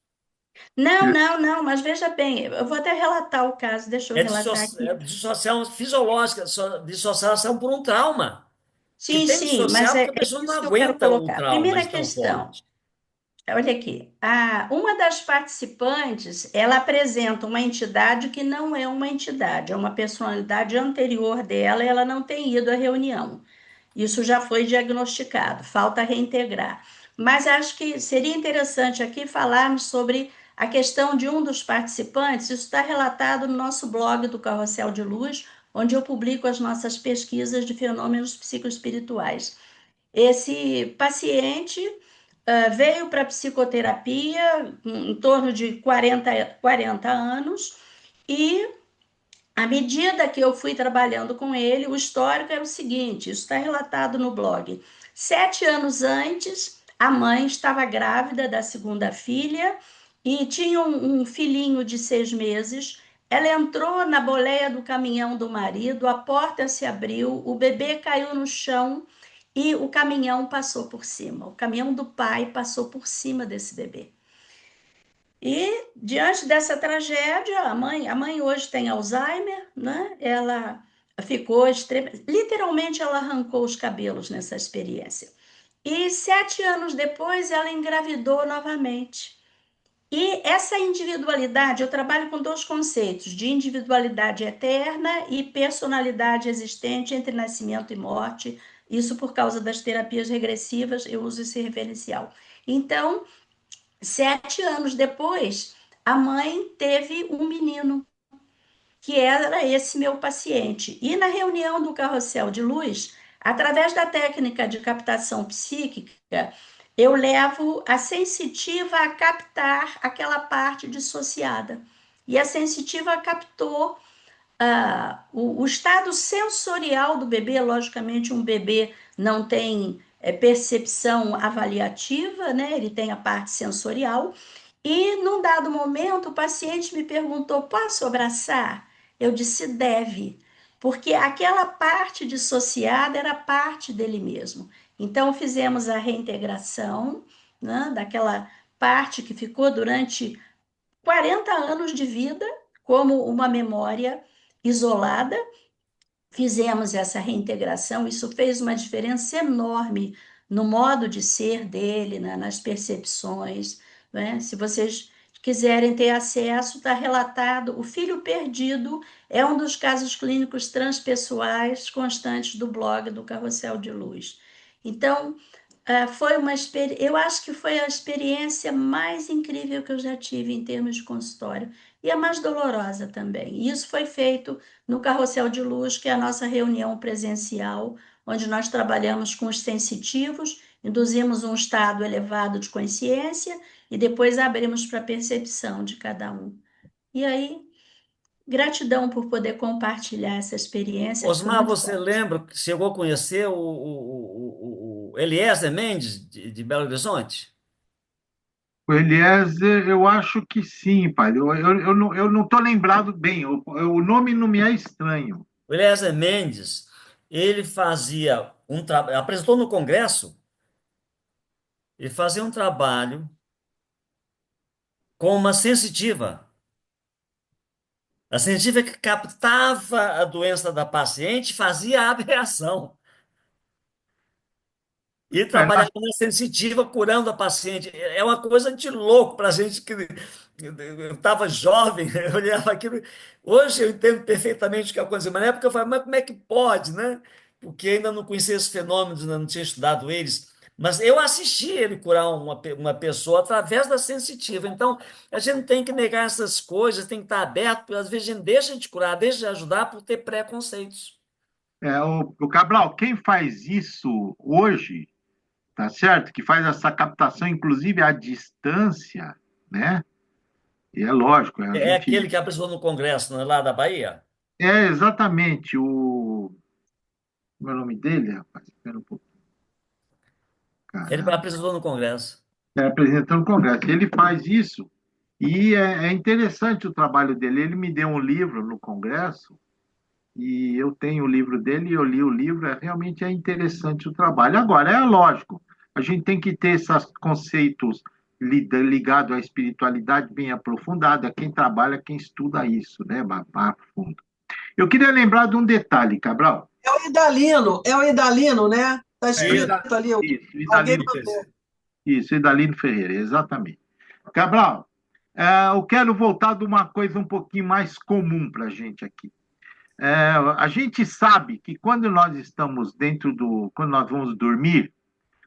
Não, não, não, mas veja bem, eu vou até relatar o caso, deixa eu relatar É aqui. dissociação fisiológica, dissociação por um trauma. Que Sim, tem que sim, dissociar mas porque é a pessoa não isso que eu quero aguenta o colocar. trauma Primeira de tão questão, forte. olha aqui, uma das participantes, ela apresenta uma entidade que não é uma entidade, é uma personalidade anterior dela e ela não tem ido à reunião. Isso já foi diagnosticado, falta reintegrar. Mas acho que seria interessante aqui falarmos sobre a questão de um dos participantes. Isso está relatado no nosso blog do Carrossel de Luz, onde eu publico as nossas pesquisas de fenômenos psicoespirituais. Esse paciente veio para psicoterapia em torno de 40 anos e à medida que eu fui trabalhando com ele, o histórico era o seguinte: isso está relatado no blog. 7 anos antes, a mãe estava grávida da segunda filha e tinha um filhinho de 6 meses. Ela entrou na boleia do caminhão do marido, a porta se abriu, o bebê caiu no chão e o caminhão passou por cima. O caminhão do pai passou por cima desse bebê. E diante dessa tragédia, a mãe hoje tem Alzheimer, né? Ela ficou literalmente ela arrancou os cabelos nessa experiência. E 7 anos depois ela engravidou novamente. E essa individualidade, eu trabalho com dois conceitos, de individualidade eterna e personalidade existente entre nascimento e morte. Isso por causa das terapias regressivas, eu uso esse referencial. Então, 7 anos depois, a mãe teve um menino, que era esse meu paciente. E na reunião do carrossel de luz, através da técnica de captação psíquica, eu levo a sensitiva a captar aquela parte dissociada. E a sensitiva captou o estado sensorial do bebê. Logicamente, um bebê não tem percepção avaliativa, né? Ele tem a parte sensorial. E num dado momento, o paciente me perguntou: posso abraçar? Eu disse: deve, porque aquela parte dissociada era parte dele mesmo. Então, fizemos a reintegração, né, daquela parte que ficou durante 40 anos de vida como uma memória isolada. Fizemos essa reintegração, isso fez uma diferença enorme no modo de ser dele, nas percepções, né? Se vocês quiserem ter acesso, está relatado. O Filho Perdido é um dos casos clínicos transpessoais constantes do blog do Carrossel de Luz. Então, foi eu acho que foi a experiência mais incrível que eu já tive em termos de consultório e a mais dolorosa também. E isso foi feito no Carrossel de Luz, que é a nossa reunião presencial, onde nós trabalhamos com os sensitivos, induzimos um estado elevado de consciência e depois abrimos para a percepção de cada um. E aí, gratidão por poder compartilhar essa experiência que foi Osmar, muito você forte. lembra que chegou a conhecer o Eliezer Mendes, de Belo Horizonte? O Eliezer, eu acho que sim, pai. Eu não estou lembrado bem. O nome não me é estranho. O Eliezer Mendes, ele fazia um trabalho, apresentou no Congresso, ele fazia um trabalho com uma sensitiva. A sensitiva que captava a doença da paciente e fazia a avaliação. E É, trabalhava na sensitiva, curando a paciente. É uma coisa de louco para a gente que eu estava jovem, eu olhava aquilo. Hoje eu entendo perfeitamente o que aconteceu, mas na época eu falei, mas como é que pode, né? Porque ainda não conhecia esses fenômenos, ainda não tinha estudado eles. Mas eu assisti ele curar uma pessoa através da sensitiva. Então, a gente não tem que negar essas coisas, tem que estar aberto. Às vezes a gente deixa de curar, deixa de ajudar por ter preconceitos. o Cabral, quem faz isso hoje, tá certo? Que faz essa captação, inclusive à distância, né? E é lógico, a É gente. aquele que apresentou no Congresso, não é, lá da Bahia? É exatamente o. Como é o nome dele, rapaz? Espera um pouco. Ele Caramba. apresentou no Congresso. É, apresentando o Congresso. Ele faz isso e é interessante o trabalho dele. Ele me deu um livro no Congresso e eu tenho o livro dele e eu li o livro. Realmente é interessante o trabalho. Agora, é lógico, a gente tem que ter esses conceitos ligados à espiritualidade bem aprofundada. Quem trabalha, quem estuda isso, né? A fundo. Eu queria lembrar de um detalhe, Cabral. É o Idalino, né? Está escrito Isso, ali, Isso, alguém Idalino mandou. Ferreira. Isso, Idalino Ferreira, exatamente. Cabral, eu quero voltar de uma coisa um pouquinho mais comum para a gente aqui. A gente sabe que quando nós estamos quando nós vamos dormir,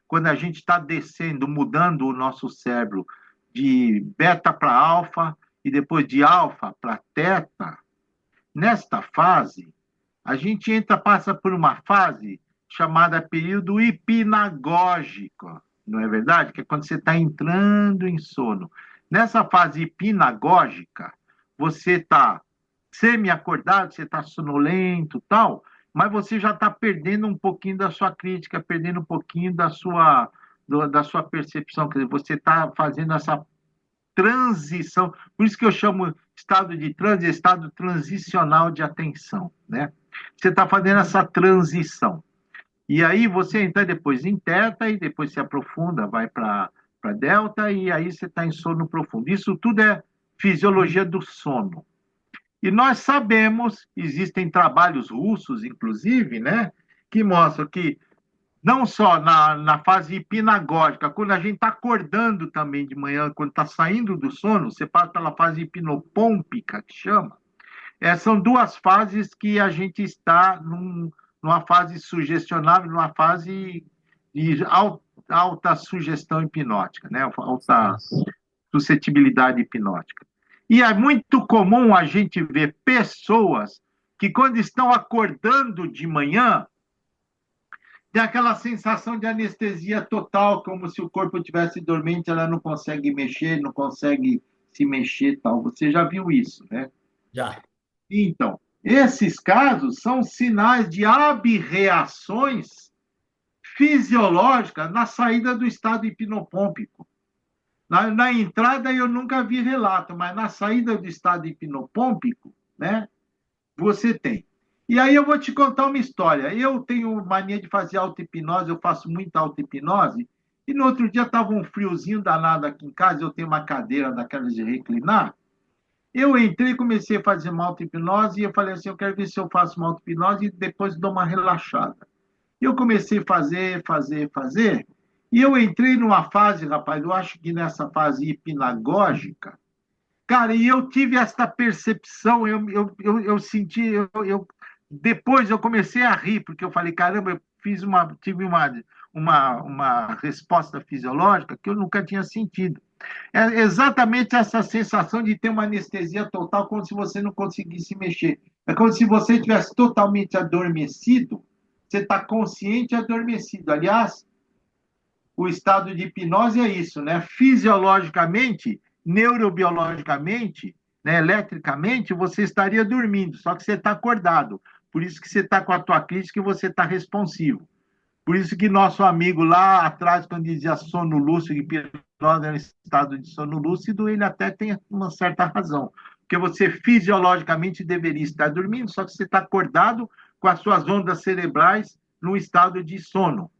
quando a gente está descendo, mudando o nosso cérebro de beta para alfa e depois de alfa para teta, nesta fase, a gente passa por uma fase chamada período hipnagógico, não é verdade? Que é quando você está entrando em sono. Nessa fase hipnagógica, você está semi-acordado, você está sonolento, tal, mas você já está perdendo um pouquinho da sua crítica, perdendo um pouquinho da sua percepção. Quer dizer, você está fazendo essa transição. Por isso que eu chamo estado de transe, estado transicional de atenção, né? Você está fazendo essa transição. E aí você entra depois em teta e depois se aprofunda, vai para delta e aí você está em sono profundo. Isso tudo é fisiologia do sono. E nós sabemos, existem trabalhos russos, inclusive, né, que mostram que não só na fase hipnagógica, quando a gente está acordando também de manhã, quando está saindo do sono, você passa pela fase hipnopômpica, que chama. São duas fases que a gente está numa fase sugestionável, numa fase de alta sugestão hipnótica, né? Alta suscetibilidade hipnótica. E é muito comum a gente ver pessoas que, quando estão acordando de manhã, tem aquela sensação de anestesia total, como se o corpo estivesse dormente, ela não consegue mexer, não consegue se mexer, tal. Você já viu isso, né? já. Então, esses casos são sinais de abreações fisiológicas na saída do estado hipnopômpico. Na entrada eu nunca vi relato, mas na saída do estado hipnopômpico, né, você tem. E aí eu vou te contar uma história. Eu tenho mania de fazer auto-hipnose, eu faço muita auto-hipnose, e no outro dia estava um friozinho danado aqui em casa, eu tenho uma cadeira daquelas de reclinar, eu entrei e comecei a fazer uma auto-hipnose, e eu falei assim, eu quero ver se eu faço uma auto-hipnose e depois dou uma relaxada. E eu comecei a fazer, e eu entrei numa fase, rapaz, eu acho que nessa fase hipnagógica, cara, e eu tive esta percepção, eu senti, depois eu comecei a rir, porque eu falei, caramba, tive uma resposta fisiológica que eu nunca tinha sentido. É exatamente essa sensação de ter uma anestesia total, como se você não conseguisse mexer. É como se você estivesse totalmente adormecido, você está consciente e adormecido. Aliás, o estado de hipnose é isso, né? Fisiologicamente, neurobiologicamente, né, eletricamente, você estaria dormindo, só que você está acordado. Por isso que você está com a tua crítica e você está responsivo. Por isso que nosso amigo lá atrás, quando dizia sono lúcido, hipnose é um estado de sono lúcido, ele até tem uma certa razão. Porque você fisiologicamente deveria estar dormindo, só que você está acordado com as suas ondas cerebrais no estado de sono.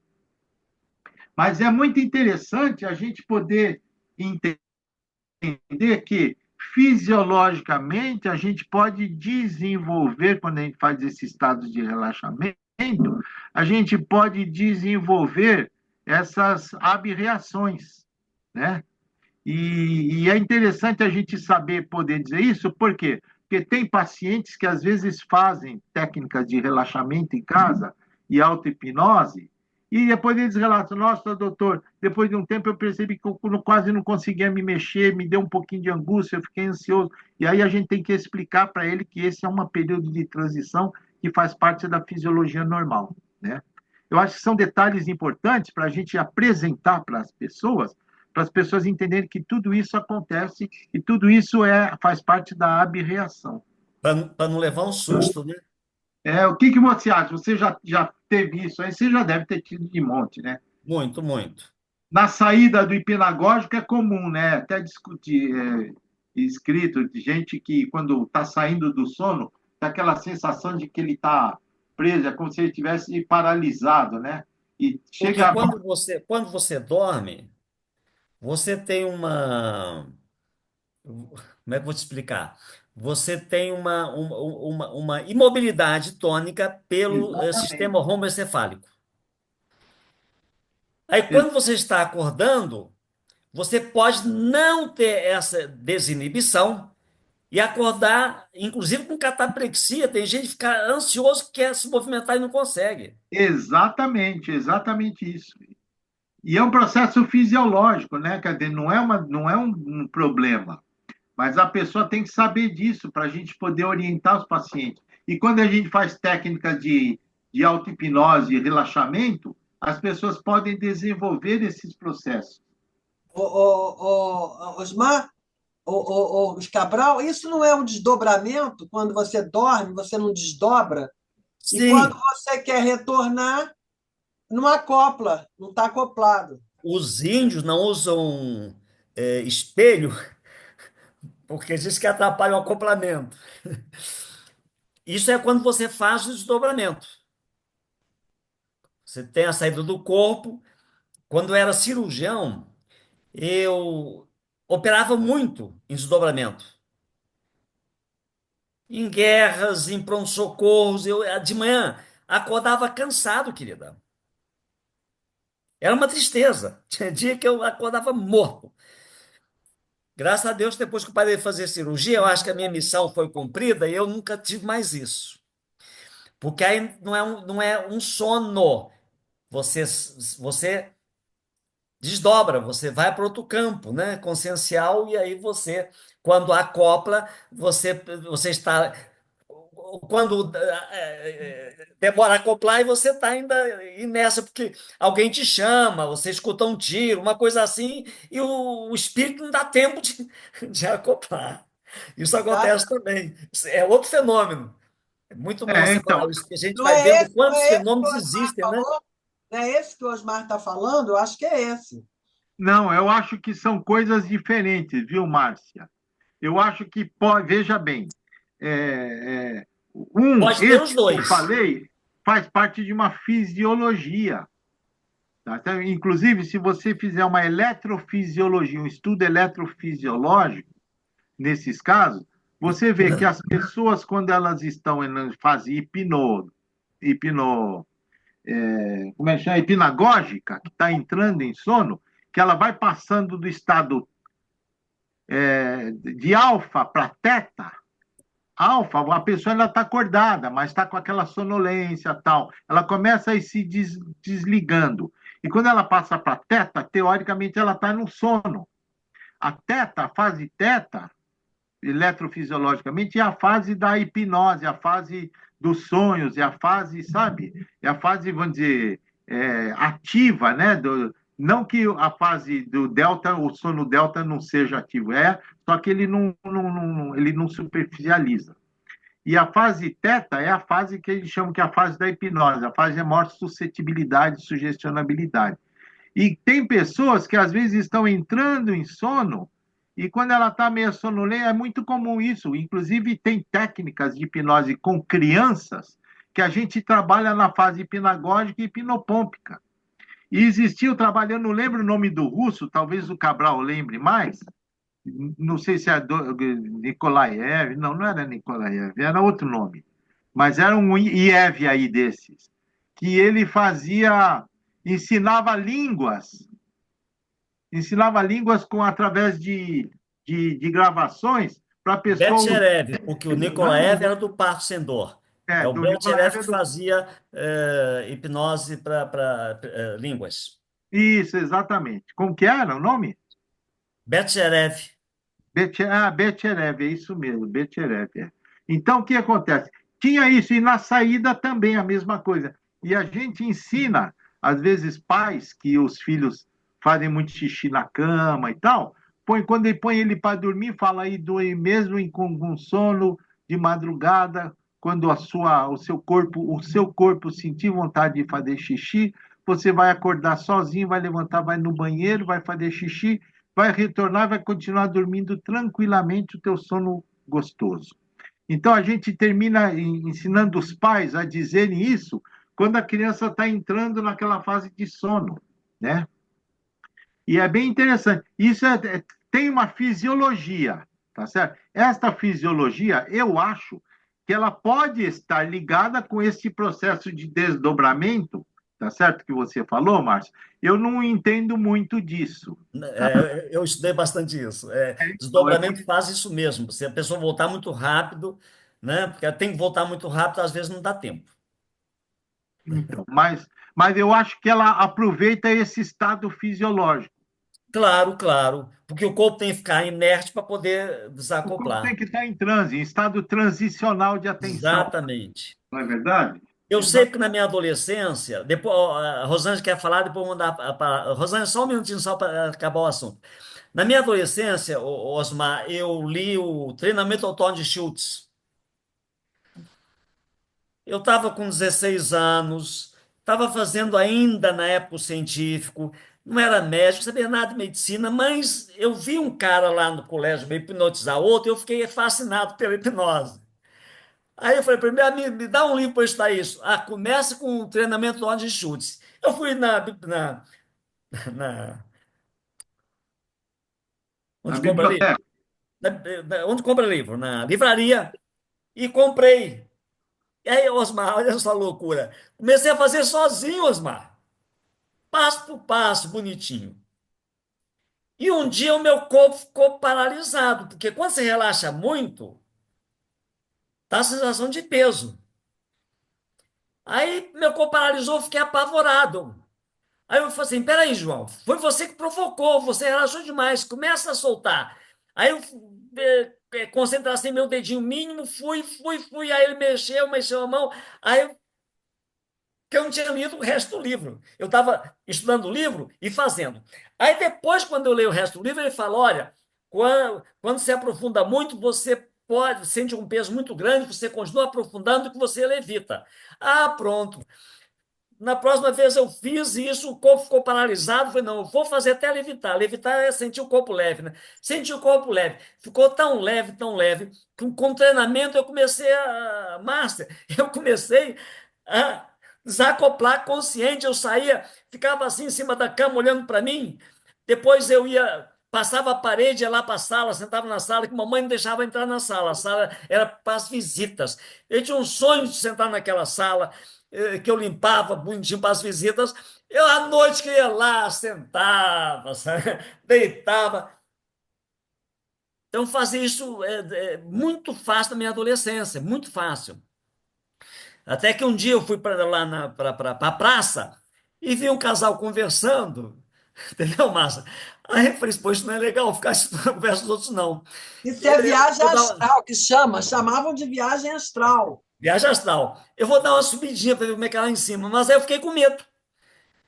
Mas é muito interessante a gente poder entender que fisiologicamente a gente pode desenvolver, quando a gente faz esse estado de relaxamento, a gente pode desenvolver essas abreações, né? E é interessante a gente saber poder dizer isso, por quê? Porque tem pacientes que às vezes fazem técnicas de relaxamento em casa e auto-hipnose, e depois eles relatam, nossa, doutor, depois de um tempo eu percebi que eu quase não conseguia me mexer, me deu um pouquinho de angústia, eu fiquei ansioso. E aí a gente tem que explicar para ele que esse é um período de transição que faz parte da fisiologia normal, né? Eu acho que são detalhes importantes para a gente apresentar para as pessoas entenderem que tudo isso acontece e tudo isso faz parte da abreação. Para não levar um susto, né? O que você acha? Você já teve isso aí? Você já deve ter tido de monte, né? Muito, muito. Na saída do hipnagógico é comum, né? Até discutir, escrito de gente que, quando está saindo do sono, tem aquela sensação de que ele está preso, é como se ele estivesse paralisado, né? E Porque chega a... quando você dorme, você tem uma. Como é que eu vou te explicar? Você tem uma imobilidade tônica pelo sistema Exatamente. homoencefálico. Aí, quando você está acordando, você pode não ter essa desinibição e acordar, inclusive com cataplexia. Tem gente que fica ansioso, quer se movimentar e não consegue. Exatamente, exatamente isso. E é um processo fisiológico, né? Quer dizer, não é um problema, mas a pessoa tem que saber disso para a gente poder orientar os pacientes. E quando a gente faz técnicas de auto-hipnose e relaxamento, as pessoas podem desenvolver esses processos. Osmar, Cabral, isso não é um desdobramento? Quando você dorme, você não desdobra? E quando Sim, você quer retornar, não acopla, não está acoplado. os índios não usam espelho porque diz que atrapalha o acoplamento. Isso é quando você faz o desdobramento. Você tem a saída do corpo. Quando eu era cirurgião, eu operava muito em desdobramento. Em guerras, em pronto-socorros, eu de manhã acordava cansado, querida. Era uma tristeza. Tinha dia que eu acordava morto. Graças a Deus, depois que eu parei de fazer cirurgia, eu acho que a minha missão foi cumprida e eu nunca tive mais isso. Porque aí não é um sono. Você desdobra, você vai para outro campo, né? Consciencial, e aí você, quando acopla, você está. Quando demora a acoplar e você está ainda nessa, porque alguém te chama, você escuta um tiro, uma coisa assim, e o espírito não dá tempo de acoplar. Isso Tá? acontece também. Isso é outro fenômeno. É muito bom você falar Então, isso, porque a gente Não vai é vendo esse, não quantos é esse que o fenômenos Osmar existem, né? falou? Não é esse que o Osmar está falando? Eu acho que é esse. não, eu acho que são coisas diferentes, viu, Márcia? Eu acho que pode, veja bem, Pode ter esse os que eu dois. falei, faz parte de uma fisiologia. Tá? Então, inclusive, se você fizer uma eletrofisiologia, um estudo eletrofisiológico, nesses casos, você vê que as pessoas, quando elas estão em fase como é que chama? Hipnagógica, que está entrando em sono, que ela vai passando do estado de alfa para teta. Alfa, a pessoa ainda está acordada, mas está com aquela sonolência tal. Ela começa a ir se desligando. E quando ela passa para teta, teoricamente ela está no sono. A teta, a fase teta, eletrofisiologicamente, é a fase da hipnose, a fase dos sonhos, é a fase, sabe? É a fase, vamos dizer, ativa, né? Não que a fase do delta, o sono delta não seja ativo, só que ele não superficializa. E a fase teta é a fase que eles chamam que é a fase da hipnose, a fase de maior suscetibilidade, sugestionabilidade. E tem pessoas que às vezes estão entrando em sono e quando ela está meio sonolenta, é muito comum isso. Inclusive, tem técnicas de hipnose com crianças que a gente trabalha na fase hipnagógica e hipnopômpica. E existiu o trabalho, eu não lembro o nome do russo, talvez o Cabral lembre mais, não sei se é Nikolaev, não era Nikolaev, era outro nome, mas era um IEV aí desses, que ele fazia ensinava línguas através de gravações para a pessoa Betcherev, porque o Nikolaev era do Parto Sendor. É o do Betcherev Nicolau que fazia hipnose para línguas. Isso, exatamente. Como que era o nome? Betcherev. Betcherev, é isso mesmo, Betcherev. É. Então, o que acontece? Tinha isso, e na saída também a mesma coisa. E a gente ensina, às vezes, pais que os filhos fazem muito xixi na cama e tal, quando ele põe ele para dormir, fala aí, mesmo com sono de madrugada, quando o seu corpo sentir vontade de fazer xixi, você vai acordar sozinho, vai levantar, vai no banheiro, vai fazer xixi, vai retornar, vai continuar dormindo tranquilamente o teu sono gostoso. Então, a gente termina ensinando os pais a dizerem isso quando a criança está entrando naquela fase de sono, né? E é bem interessante. Isso tem uma fisiologia, tá certo? Esta fisiologia, eu acho que ela pode estar ligada com esse processo de desdobramento, tá certo? Que você falou, Márcio. Eu não entendo muito disso. Tá? Eu estudei bastante isso. Então, Desdobramento faz isso mesmo. Se a pessoa voltar muito rápido, né? Porque ela tem que voltar muito rápido, às vezes não dá tempo. mas eu acho que ela aproveita esse estado fisiológico. Claro, claro. Porque o corpo tem que ficar inerte para poder O corpo tem desacoplar. que estar em transe, em estado transicional de atenção, Exatamente. não é verdade? Eu sei que na minha adolescência, depois, a Rosângela quer falar, depois eu vou mandar para. Rosângela, só um minutinho só para acabar o assunto. Na minha adolescência, Osmar, eu li o Treinamento Autônomo de Schultz. Eu estava com 16 anos, estava fazendo ainda na época o científico, não era médico, não sabia nada de medicina, mas eu vi um cara lá no colégio me hipnotizar outro e eu fiquei fascinado pela hipnose. Aí eu falei para ele, me dá um livro para eu estudar isso. Ah, começa com o treinamento on de chutes. Eu fui na- Na onde compra livro? biblioteca. Onde compra livro? Na livraria. E comprei. E aí, Osmar, olha essa loucura. Comecei a fazer sozinho, Osmar. Passo por passo, bonitinho. E um dia o meu corpo ficou paralisado, porque quando você relaxa muito, dá a sensação de peso. Aí meu corpo paralisou, eu fiquei apavorado. Aí eu falei assim: peraí, João, foi você que provocou, você relaxou demais, começa a soltar. Aí eu concentrei assim meu dedinho mínimo, fui, aí ele mexeu a mão, aí que eu não tinha lido o resto do livro. Eu estava estudando o livro e fazendo. Aí depois, quando eu leio o resto do livro, ele fala: olha, quando se aprofunda muito, você sente um peso muito grande, você continua aprofundando que você levita. Ah, pronto. Na próxima vez eu fiz isso, o corpo ficou paralisado. Falei, não, eu vou fazer até levitar. Levitar é sentir o corpo leve, né? Senti o corpo leve. Ficou tão leve, que com o treinamento eu comecei Master, eu comecei a desacoplar consciente. Eu saía, ficava assim em cima da cama, olhando para mim. Depois eu ia, passava a parede, ia lá para a sala, sentava na sala, que mamãe não deixava entrar na sala. A sala era para as visitas. Eu tinha um sonho de sentar naquela sala que eu limpava bonitinho para as visitas. Eu, à noite, que ia lá, sentava, sabe? Deitava. Então, fazia isso muito fácil na minha adolescência, muito fácil. Até que um dia eu fui para lá para a praça e vi um casal conversando, entendeu, Márcia? Aí eu falei, pô, isso não é legal ficar escutando a conversa dos outros, não. Isso é Eu viagem vou dar astral, que chamavam de viagem astral. viagem astral. Eu vou dar uma subidinha para ver como é que é lá em cima, mas aí eu fiquei com medo.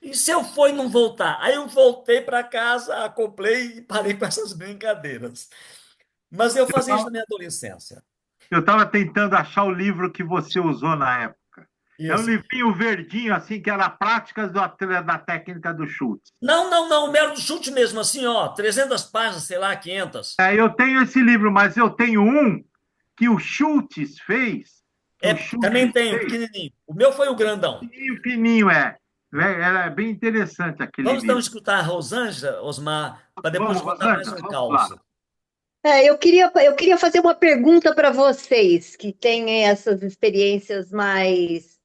E se eu for e não voltar? Aí eu voltei para casa, acoplei e parei com essas brincadeiras. Mas eu fazia isso na minha adolescência. Eu estava tentando achar o livro que você usou na época. É um Isso. livrinho verdinho, assim, que era Práticas da Técnica do Chute. Não, o mero do chute mesmo, assim, ó, 300 páginas, sei lá, 500. Eu tenho esse livro, mas eu tenho um que o Schultz fez. Que o Também Schultz tenho, fez. pequenininho. O meu foi o grandão. Fininho, fininho, é. Era bem interessante aquele Vamos então livro. escutar a Rosângela, Osmar, para depois Vamos, contar mais Rosângela, um vamos lá. caos. Eu queria fazer uma pergunta para vocês que têm essas experiências mais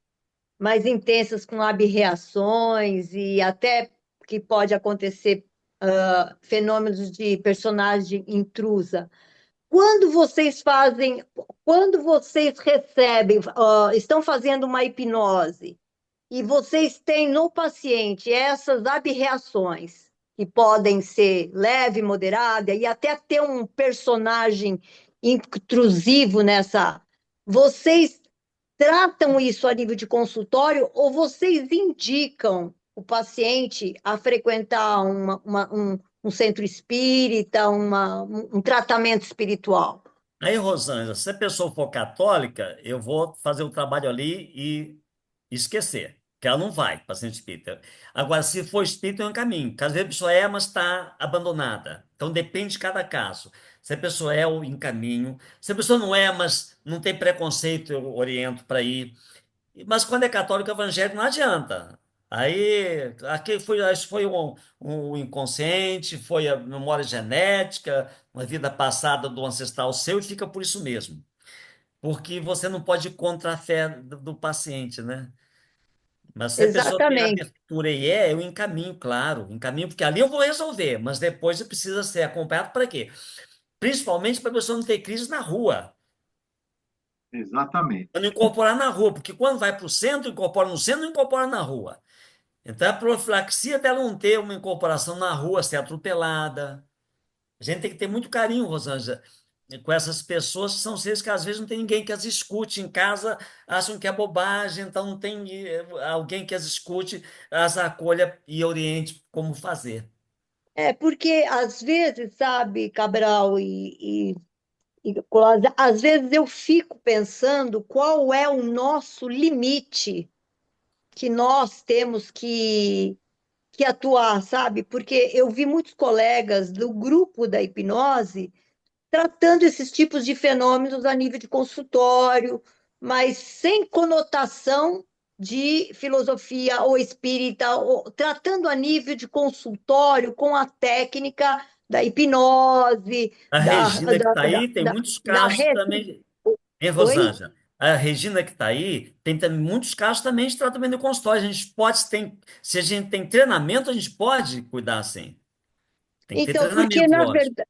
mais intensas com ab-reações e até que pode acontecer fenômenos de personagem intrusa. Quando vocês fazem, quando vocês recebem, estão fazendo uma hipnose e vocês têm no paciente essas ab-reações, que podem ser leve, moderada e até ter um personagem intrusivo nessa, vocês tratam isso a nível de consultório ou vocês indicam o paciente a frequentar um centro espírita, um tratamento espiritual? Aí, Rosângela, se a pessoa for católica, eu vou fazer o trabalho ali e esquecer, que ela não vai, paciente espírita. Agora, se for espírita, é um caminho. Porque às vezes a pessoa é, mas está abandonada. Então, depende de cada caso. Se a pessoa é, eu encaminho. Se a pessoa não é, mas não tem preconceito, eu oriento para ir. Mas quando é católico evangélico, não adianta. Aí, aqui foi, acho que foi um inconsciente, foi a memória genética, uma vida passada do ancestral seu e fica por isso mesmo. Porque você não pode ir contra a fé do paciente, né? Mas se a pessoa tem Exatamente. abertura e eu encaminho, claro, encaminho, porque ali eu vou resolver, mas depois precisa ser acompanhado para quê? Principalmente para a pessoa não ter crise na rua. Exatamente. Para não incorporar na rua, porque quando vai para o centro, incorpora no centro, não incorpora na rua. Então, a profilaxia dela não ter uma incorporação na rua, ser atropelada. A gente tem que ter muito carinho, Rosângela, com essas pessoas que são seres que às vezes não tem ninguém que as escute em casa, acham que é bobagem, então não tem alguém que as escute, as acolha e oriente como fazer. Porque às vezes, sabe, Cabral e Colasso, às vezes eu fico pensando qual é o nosso limite que nós temos que atuar, sabe? Porque eu vi muitos colegas do grupo da hipnose tratando esses tipos de fenômenos a nível de consultório, mas sem conotação de filosofia ou espírita, ou, tratando a nível de consultório com a técnica da hipnose, A Regina que está aí tem da, muitos da casos também, hein, Oi? Rosângela? A Regina que está aí tem também muitos casos também de tratamento de consultório. A gente pode, se a gente tem treinamento, a gente pode cuidar assim. Tem que ter Então, porque treinamento, lógico.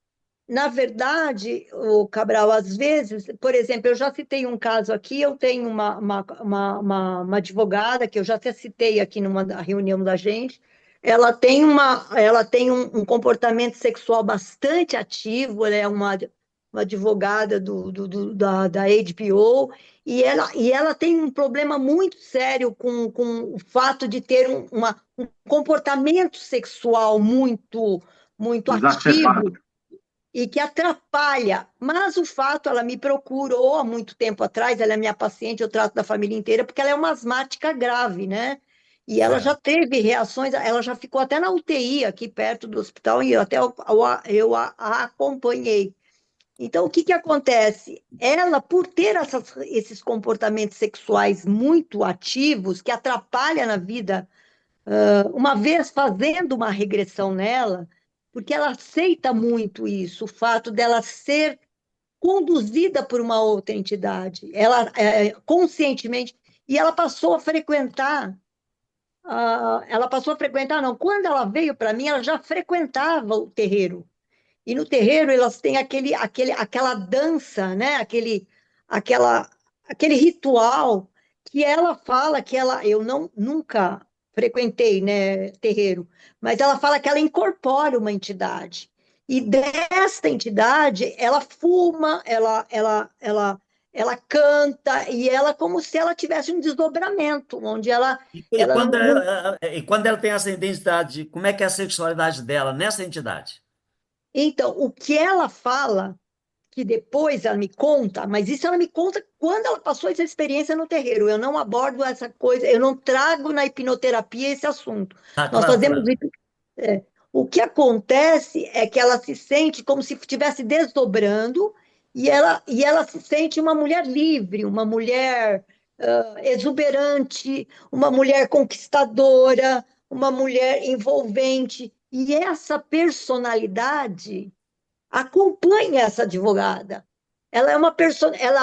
na verdade, o Cabral, às vezes, por exemplo, eu já citei um caso aqui, eu tenho uma advogada, que eu já até citei aqui numa reunião da gente, ela tem um comportamento sexual bastante ativo, ela é uma advogada da HBO, e ela tem um problema muito sério com o fato de ter um comportamento sexual muito Exacerbado. ativo e que atrapalha. Mas o fato, ela me procurou há muito tempo atrás, ela é minha paciente, eu trato da família inteira, porque ela é uma asmática grave, né? E ela já Certo. teve reações, ela já ficou até na UTI aqui perto do hospital, e eu a acompanhei. Então, o que que acontece? Ela, por ter esses comportamentos sexuais muito ativos, que atrapalham na vida, uma vez fazendo uma regressão nela, porque ela aceita muito isso, o fato dela ser conduzida por uma outra entidade, ela conscientemente, e ela passou a frequentar, não, quando ela veio para mim, ela já frequentava o terreiro, e no terreiro elas têm aquela dança, né? Aquela, aquele ritual que ela fala que eu não nunca frequentei, né, terreiro, mas ela fala que ela incorpora uma entidade. E desta entidade, ela fuma, ela canta, e ela como se ela tivesse um desdobramento, onde ela não. E quando ela tem essa identidade, como é que é a sexualidade dela nessa entidade? Então, o que ela fala que depois ela me conta, mas isso ela me conta quando ela passou essa experiência no terreiro. Eu não abordo essa coisa, eu não trago na hipnoterapia esse assunto. Ah, Nós claro, fazemos. claro. O que acontece é que ela se sente como se estivesse desdobrando e ela se sente uma mulher livre, uma mulher exuberante, uma mulher conquistadora, uma mulher envolvente. E essa personalidade acompanha essa advogada. Ela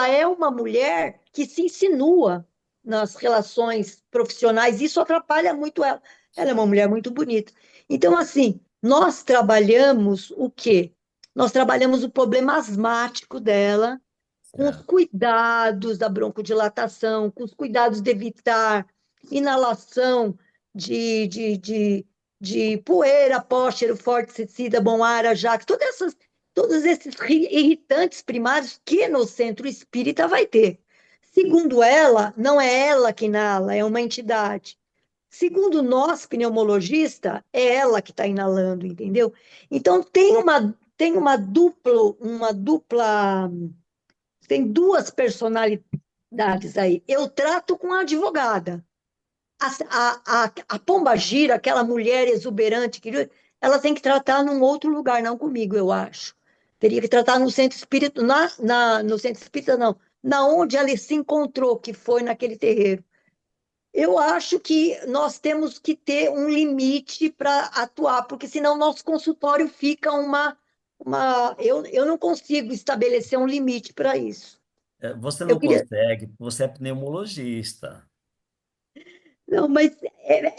é uma mulher que se insinua. nas relações profissionais, isso atrapalha muito ela. Ela é uma mulher muito bonita. Então, assim, nós trabalhamos o quê? Nós trabalhamos o problema asmático dela, com os Certo. cuidados da broncodilatação, com os cuidados de evitar inalação de poeira, póstero, forticida, bom ar, ajax, todos esses irritantes primários que no centro espírita vai ter. Segundo ela, não é ela que inala, é uma entidade. Segundo nós, pneumologista, é ela que está inalando, entendeu? Então tem duas personalidades aí. Eu trato com a advogada. A Pomba Gira, aquela mulher exuberante, ela tem que tratar num outro lugar, não comigo, eu acho. Teria que tratar no centro espírita, no centro espírita, não, na onde ela se encontrou, que foi naquele terreiro. Eu acho que nós temos que ter um limite para atuar, porque senão nosso consultório fica eu não consigo estabelecer um limite para isso. Você Eu não queria. consegue, porque você é pneumologista. Não, mas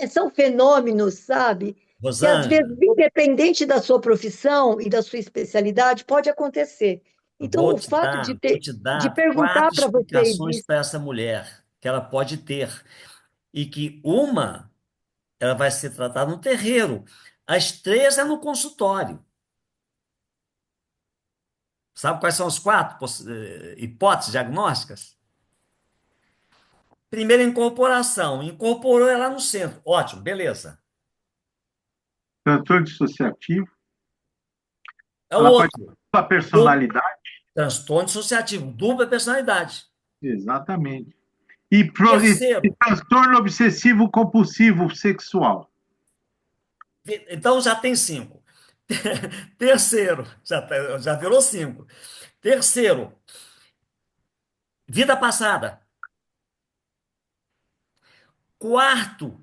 são fenômenos, sabe? Que às vezes, Rosângela, independente da sua profissão e da sua especialidade, pode acontecer. Então, vou o te fato dar, vou te de dar perguntar quatro para você explicações disso, para essa mulher que ela pode ter. E que uma, ela vai ser tratada no terreiro. As três é no consultório. Sabe quais são as quatro hipóteses diagnósticas? Primeira, incorporação. Incorporou ela no centro. Ótimo, beleza. Transtorno dissociativo, É o ela pode outro. ter a Du- personalidade, Transtorno dissociativo, dupla personalidade. exatamente. E Terceiro, transtorno obsessivo compulsivo sexual. então já tem cinco. Terceiro, já virou cinco. Terceiro, vida passada. Quarto,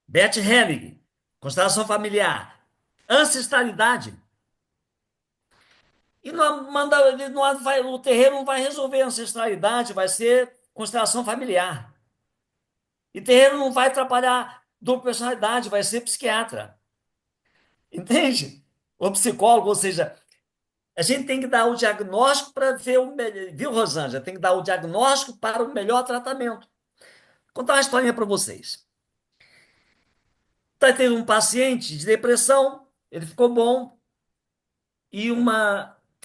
Beth Helling, constelação familiar. Ancestralidade. E não manda, ele não vai, o terreiro não vai resolver a ancestralidade, vai ser constelação familiar. E terreiro não vai atrapalhar dupla personalidade, vai ser psiquiatra. Entende? Ou psicólogo, ou seja, a gente tem que dar o diagnóstico para ver o melhor. Viu, Rosângela? Tem que dar o diagnóstico para o melhor tratamento. Vou contar uma historinha para vocês. Tá, teve um paciente de depressão, ele ficou bom, e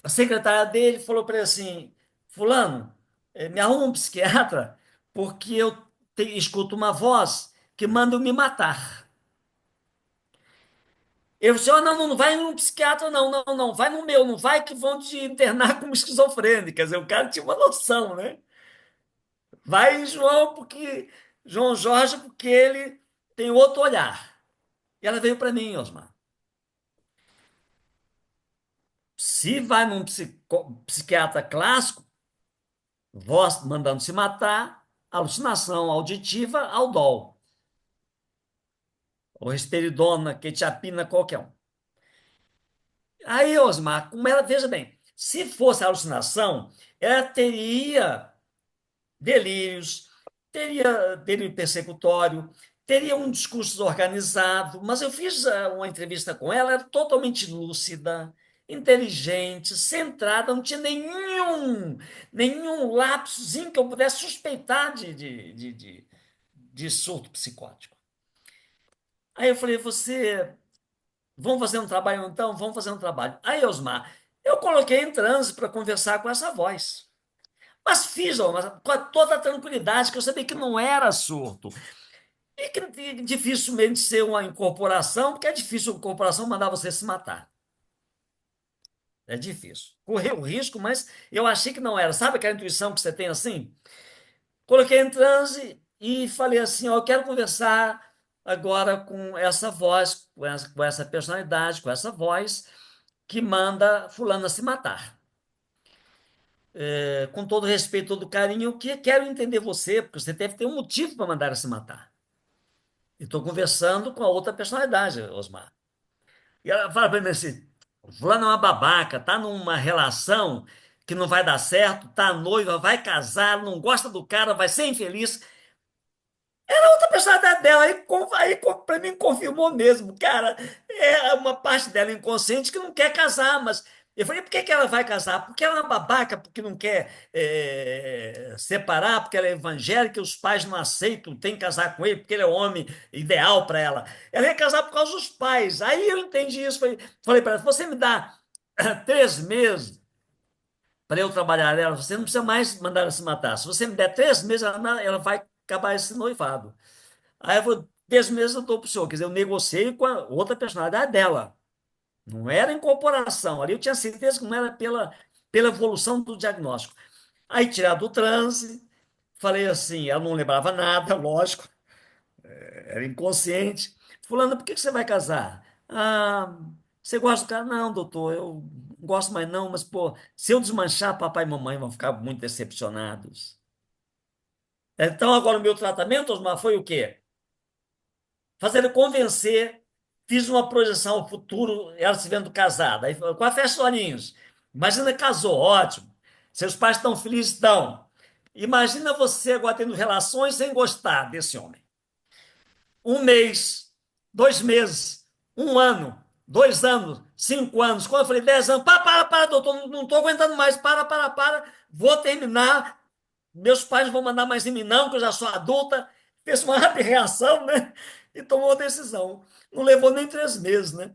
a secretária dele falou para ele assim: Fulano, me arruma um psiquiatra, porque eu escuto uma voz que manda eu me matar. Eu disse: oh, não, não vai num psiquiatra, não, não, não, vai no meu, não vai que vão te internar como esquizofrênico. Quer dizer, o cara tinha uma noção, né? Vai, João, porque João Jorge, porque ele tem outro olhar. E ela veio para mim, Osmar. Se vai num psiquiatra clássico, voz mandando se matar, alucinação auditiva, Aldol, ou risperidona, quetiapina, qualquer um. Aí, Osmar, como ela, veja bem, se fosse alucinação, ela teria delírios, teria delírio persecutório, teria um discurso organizado, mas eu fiz uma entrevista com ela, era totalmente lúcida, inteligente, centrada, não tinha nenhum lapsozinho que eu pudesse suspeitar de surto psicótico. Aí eu falei, vamos fazer um trabalho então? Vamos fazer um trabalho. Aí, Osmar, eu coloquei em transe para conversar com essa voz. Mas fiz, ó, com toda a tranquilidade, que eu sabia que não era surto. E que dificilmente ser uma incorporação, porque é difícil a incorporação mandar você se matar. É difícil. Correu o risco, mas eu achei que não era. Sabe aquela intuição que você tem assim? Coloquei em transe e falei assim: ó, eu quero conversar agora com essa voz, com essa personalidade, com essa voz que manda fulana se matar. Com todo respeito, todo carinho, eu quero entender você, porque você deve ter um motivo para mandar ela se matar. E estou conversando com a outra personalidade, Osmar. E ela fala para mim assim: fulano é uma babaca, tá numa relação que não vai dar certo, tá noiva, vai casar, não gosta do cara, vai ser infeliz. Outra personalidade dela, aí para mim confirmou mesmo, cara, é uma parte dela inconsciente que não quer casar, mas eu falei, por que que ela vai casar? Porque ela é uma babaca, porque não quer separar, porque ela é evangélica, os pais não aceitam, tem que casar com ele, porque ele é o homem ideal para ela. Ela ia casar por causa dos pais. Aí eu entendi isso, falei para ela, você me dá 3 meses para eu trabalhar ela, você não precisa mais mandar ela se matar. Se você me der 3 meses, ela vai acabar esse noivado. Aí eu falei, 10 meses eu dou para o senhor. Quer dizer, eu negociei com a outra personalidade dela. Não era incorporação. Ali eu tinha certeza que não era pela evolução do diagnóstico. Aí tirar do transe, falei assim, ela não lembrava nada, lógico, era inconsciente. Fulano, por que que você vai casar? Ah, você gosta do cara? Não, doutor, eu não gosto mais não, mas, pô, se eu desmanchar, papai e mamãe vão ficar muito decepcionados. Então, agora o meu tratamento, Osmar, foi o quê? Fazer ele convencer, fiz uma projeção ao futuro, ela se vendo casada. Aí, com a festa Soninhos. Imagina, casou, ótimo. Seus pais estão felizes? Estão. Imagina você agora tendo relações sem gostar desse homem. 1 mês, 2 meses, 1 ano, 2 anos, 5 anos. Quando eu falei 10 anos, para, doutor, não estou aguentando mais, para, vou terminar. Meus pais não vão mandar mais em mim, não, que eu já sou adulta. Fez uma rápida reação, né? E tomou a decisão. Não levou nem 3 meses, né?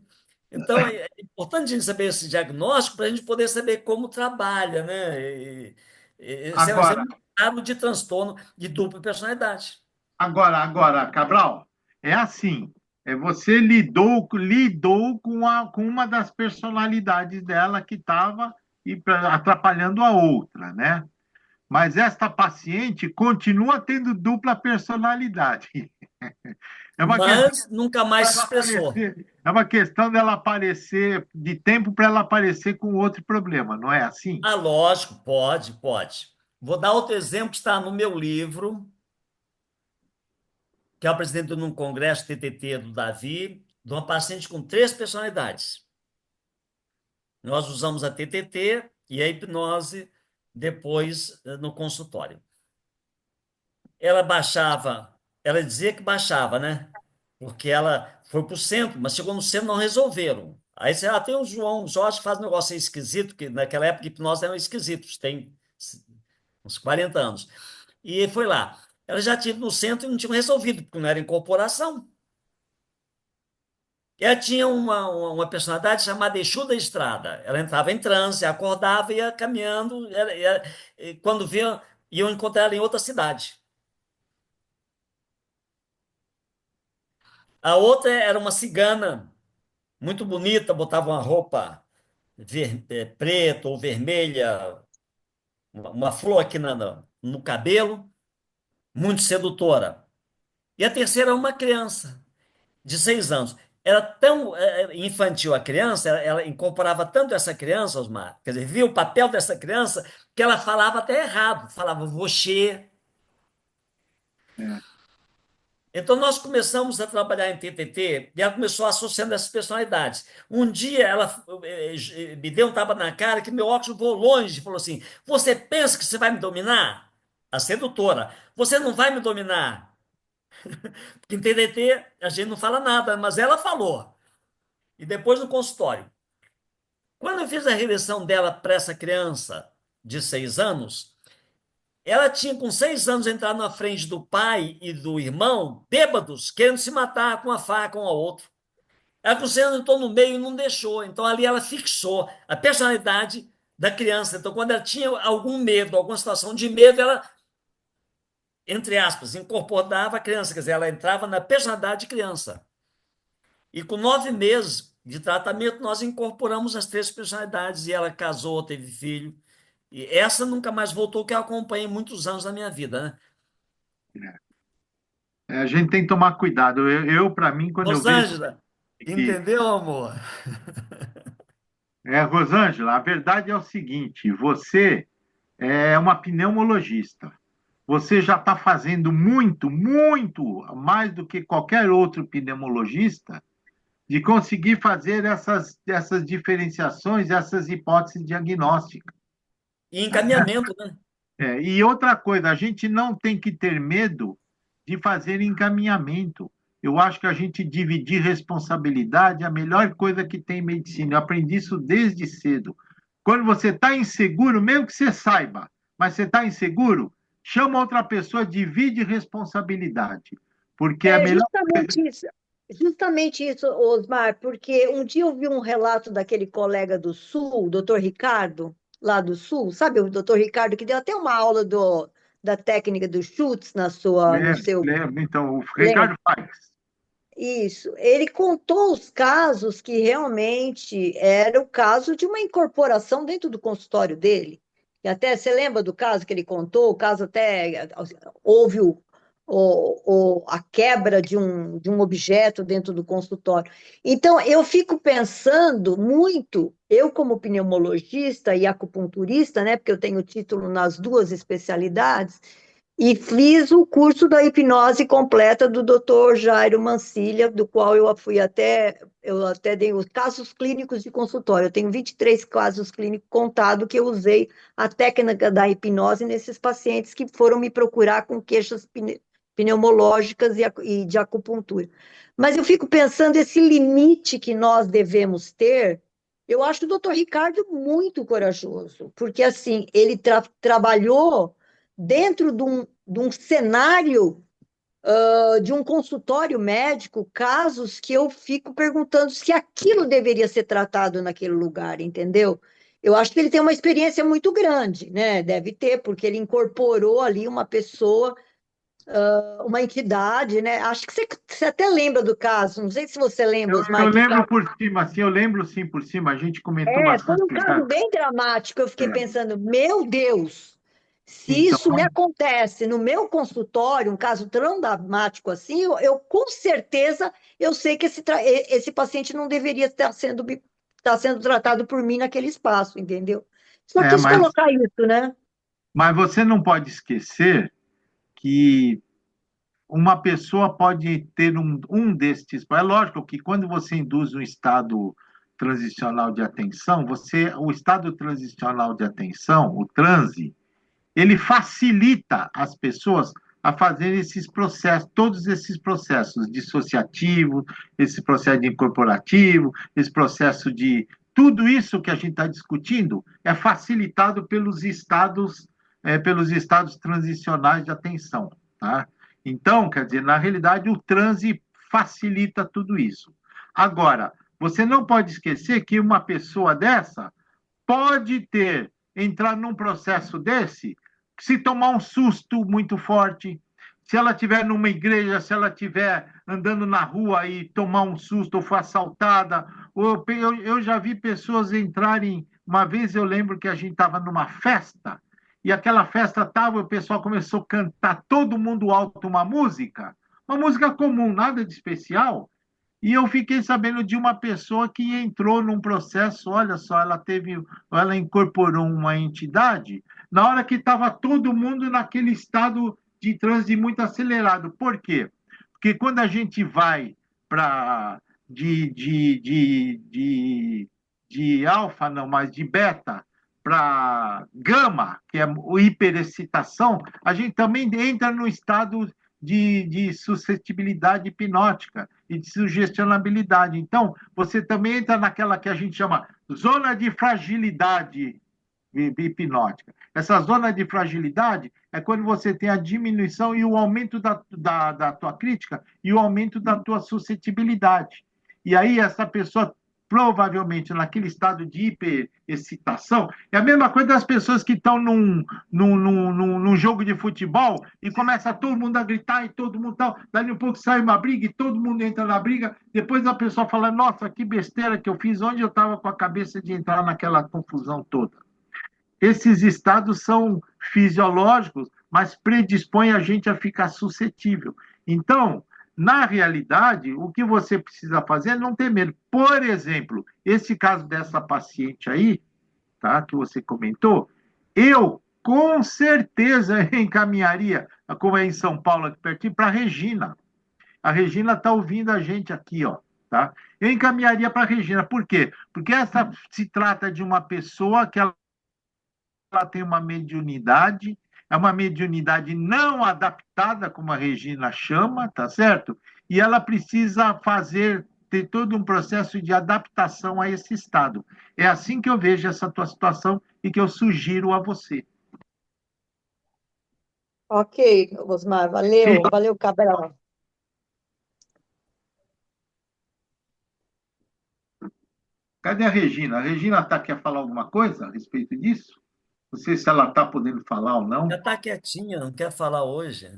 Então, é importante a gente saber esse diagnóstico para a gente poder saber como trabalha, né? Esse é um Agora, exemplo claro de transtorno de dupla personalidade. agora, Cabral, é assim, você lidou com uma das personalidades dela que estava atrapalhando a outra, né? Mas esta paciente continua tendo dupla personalidade. É uma questão Mas nunca mais se dela expressou. aparecer, é uma questão dela aparecer, de tempo para ela aparecer com outro problema, não é assim? Ah, lógico, pode, pode. Vou dar outro exemplo que está no meu livro, que eu apresento num congresso TTT do Davi, de uma paciente com 3 personalidades. Nós usamos a TTT e a hipnose depois no consultório. Ela baixava, ela dizia que baixava, né? Porque ela foi para o centro, mas chegou no centro e não resolveram. Aí você, tem o João Jorge que faz um negócio aí esquisito, que naquela época hipnose eram esquisitos, tem uns 40 anos. E foi lá. Ela já tinha ido no centro e não tinha resolvido, porque não era incorporação. Ela tinha uma personalidade chamada Exu da Estrada. Ela entrava em transe, acordava e ia caminhando. E quando via, iam encontrar ela em outra cidade. A outra era uma cigana, muito bonita, botava uma roupa preta ou vermelha, uma flor aqui no cabelo, muito sedutora. E a terceira é uma criança de 6 anos. Era tão infantil a criança, ela incorporava tanto essa criança, Osmar, quer dizer, via o papel dessa criança, que ela falava até errado, falava você. É. Então nós começamos a trabalhar em TTT e ela começou associando essas personalidades. Um dia ela me deu um tapa na cara que meu óculos voou longe e falou assim: Você pensa que você vai me dominar? A sedutora. Você não vai me dominar. Porque em TTT a gente não fala nada, mas ela falou. E depois no consultório. Quando eu fiz a regressão dela para essa criança de 6 anos, ela tinha com 6 anos entrado na frente do pai e do irmão, bêbados, querendo se matar com uma faca um ao outro. Ela com 6 anos entrou no meio e não deixou. Então ali ela fixou a personalidade da criança. Então quando ela tinha algum medo, alguma situação de medo, ela, entre aspas, incorporava a criança. Quer dizer, ela entrava na personalidade de criança. E com 9 meses de tratamento, nós incorporamos as 3 personalidades e ela casou, teve filho. E essa nunca mais voltou, que eu acompanhei muitos anos da minha vida, né? A gente tem que tomar cuidado. Para mim, quando eu vejo Rosângela, que. entendeu, amor? Rosângela, a verdade é o seguinte: você é uma pneumologista. Você já está fazendo muito, muito mais do que qualquer outro pneumologista de conseguir fazer essas diferenciações, essas hipóteses diagnósticas. E encaminhamento, né? E outra coisa, a gente não tem que ter medo de fazer encaminhamento. Eu acho que a gente dividir responsabilidade é a melhor coisa que tem em medicina. Eu aprendi isso desde cedo. Quando você está inseguro, mesmo que você saiba, mas você está inseguro, chama outra pessoa, divide responsabilidade. Porque é É melhor. justamente isso, Osmar, porque um dia eu vi um relato daquele colega do Sul, o doutor Ricardo, lá do Sul, sabe o doutor Ricardo, que deu até uma aula da técnica do chutes no Lembro, seu. lembro. Então, o Ricardo Lembra? faz. Isso. Ele contou os casos que realmente era o caso de uma incorporação dentro do consultório dele. E até, você lembra do caso que ele contou? O caso até houve a quebra de um objeto dentro do consultório. Então, eu fico pensando muito, eu como pneumologista e acupunturista, né, porque eu tenho título nas duas especialidades, e fiz o curso da hipnose completa do Dr. Jairo Mancilha, do qual eu até dei os casos clínicos de consultório. Eu tenho 23 casos clínicos contados que eu usei a técnica da hipnose nesses pacientes que foram me procurar com queixas pneumológicas e de acupuntura. Mas eu fico pensando esse limite que nós devemos ter. Eu acho o doutor Ricardo muito corajoso, porque assim, ele trabalhou dentro de um cenário, de um consultório médico, casos que eu fico perguntando se aquilo deveria ser tratado naquele lugar, entendeu? Eu acho que ele tem uma experiência muito grande, né? Deve ter, porque ele incorporou ali uma pessoa, uma entidade, né? Acho que você até lembra do caso, não sei se você lembra, Eu Osmar, do lembro caso. por cima, assim, eu lembro sim por cima, a gente comentou bastante. Foi um caso bem dramático. Eu fiquei É. pensando, meu Deus, se Então, isso me acontece no meu consultório, um caso tão dramático assim, eu com certeza eu sei que esse paciente não deveria estar sendo tratado por mim naquele espaço, entendeu? Só é, quis colocar isso, né? mas você não pode esquecer que uma pessoa pode ter um destes. É lógico que quando você induz um estado transicional de atenção, o estado transicional de atenção, o transe, ele facilita as pessoas a fazer esses processos, todos esses processos dissociativo, esse processo de incorporativo, esse processo de tudo isso que a gente está discutindo é facilitado pelos estados transicionais de atenção, tá? Então, quer dizer, na realidade, o transe facilita tudo isso. Agora, você não pode esquecer que uma pessoa dessa pode entrar num processo desse, se tomar um susto muito forte, se ela estiver numa igreja, se ela estiver andando na rua e tomar um susto ou for assaltada. Eu já vi pessoas entrarem. Uma vez eu lembro que a gente estava numa festa e aquela festa estava, o pessoal começou a cantar todo mundo alto uma música comum, nada de especial. E eu fiquei sabendo de uma pessoa que entrou num processo, olha só, ela incorporou uma entidade na hora que estava todo mundo naquele estado de transe muito acelerado. Por quê? Porque quando a gente vai para de alfa, não, mas de beta para gama, que é o hiperexcitação, a gente também entra no estado de suscetibilidade hipnótica e de sugestionabilidade. Então, você também entra naquela que a gente chama zona de fragilidade hipnótica. Essa zona de fragilidade é quando você tem a diminuição e o aumento da tua crítica e o aumento da tua suscetibilidade. E aí essa pessoa provavelmente naquele estado de hiperexcitação, é a mesma coisa das pessoas que estão num jogo de futebol e começa todo mundo a gritar e todo mundo tal, daí um pouco sai uma briga e todo mundo entra na briga, depois a pessoa fala, nossa, que besteira que eu fiz, onde eu estava com a cabeça de entrar naquela confusão toda. Esses estados são fisiológicos, mas predispõem a gente a ficar suscetível. Então, na realidade, o que você precisa fazer é não ter medo. Por exemplo, esse caso dessa paciente aí, tá, que você comentou, eu com certeza encaminharia, como é em São Paulo, aqui pertinho, para a Regina. A Regina está ouvindo a gente aqui, ó. Tá? Eu encaminharia para a Regina. Por quê? Porque essa se trata de uma pessoa que ela tem uma mediunidade é uma mediunidade não adaptada, como a Regina chama, tá certo? E ela precisa ter todo um processo de adaptação a esse estado. É assim que eu vejo essa tua situação e que eu sugiro a você. Ok, Osmar, valeu, valeu, Cabral. Cadê a Regina? A Regina quer falar alguma coisa a respeito disso? Não sei se ela está podendo falar ou Já não. está quietinha, não quer falar hoje.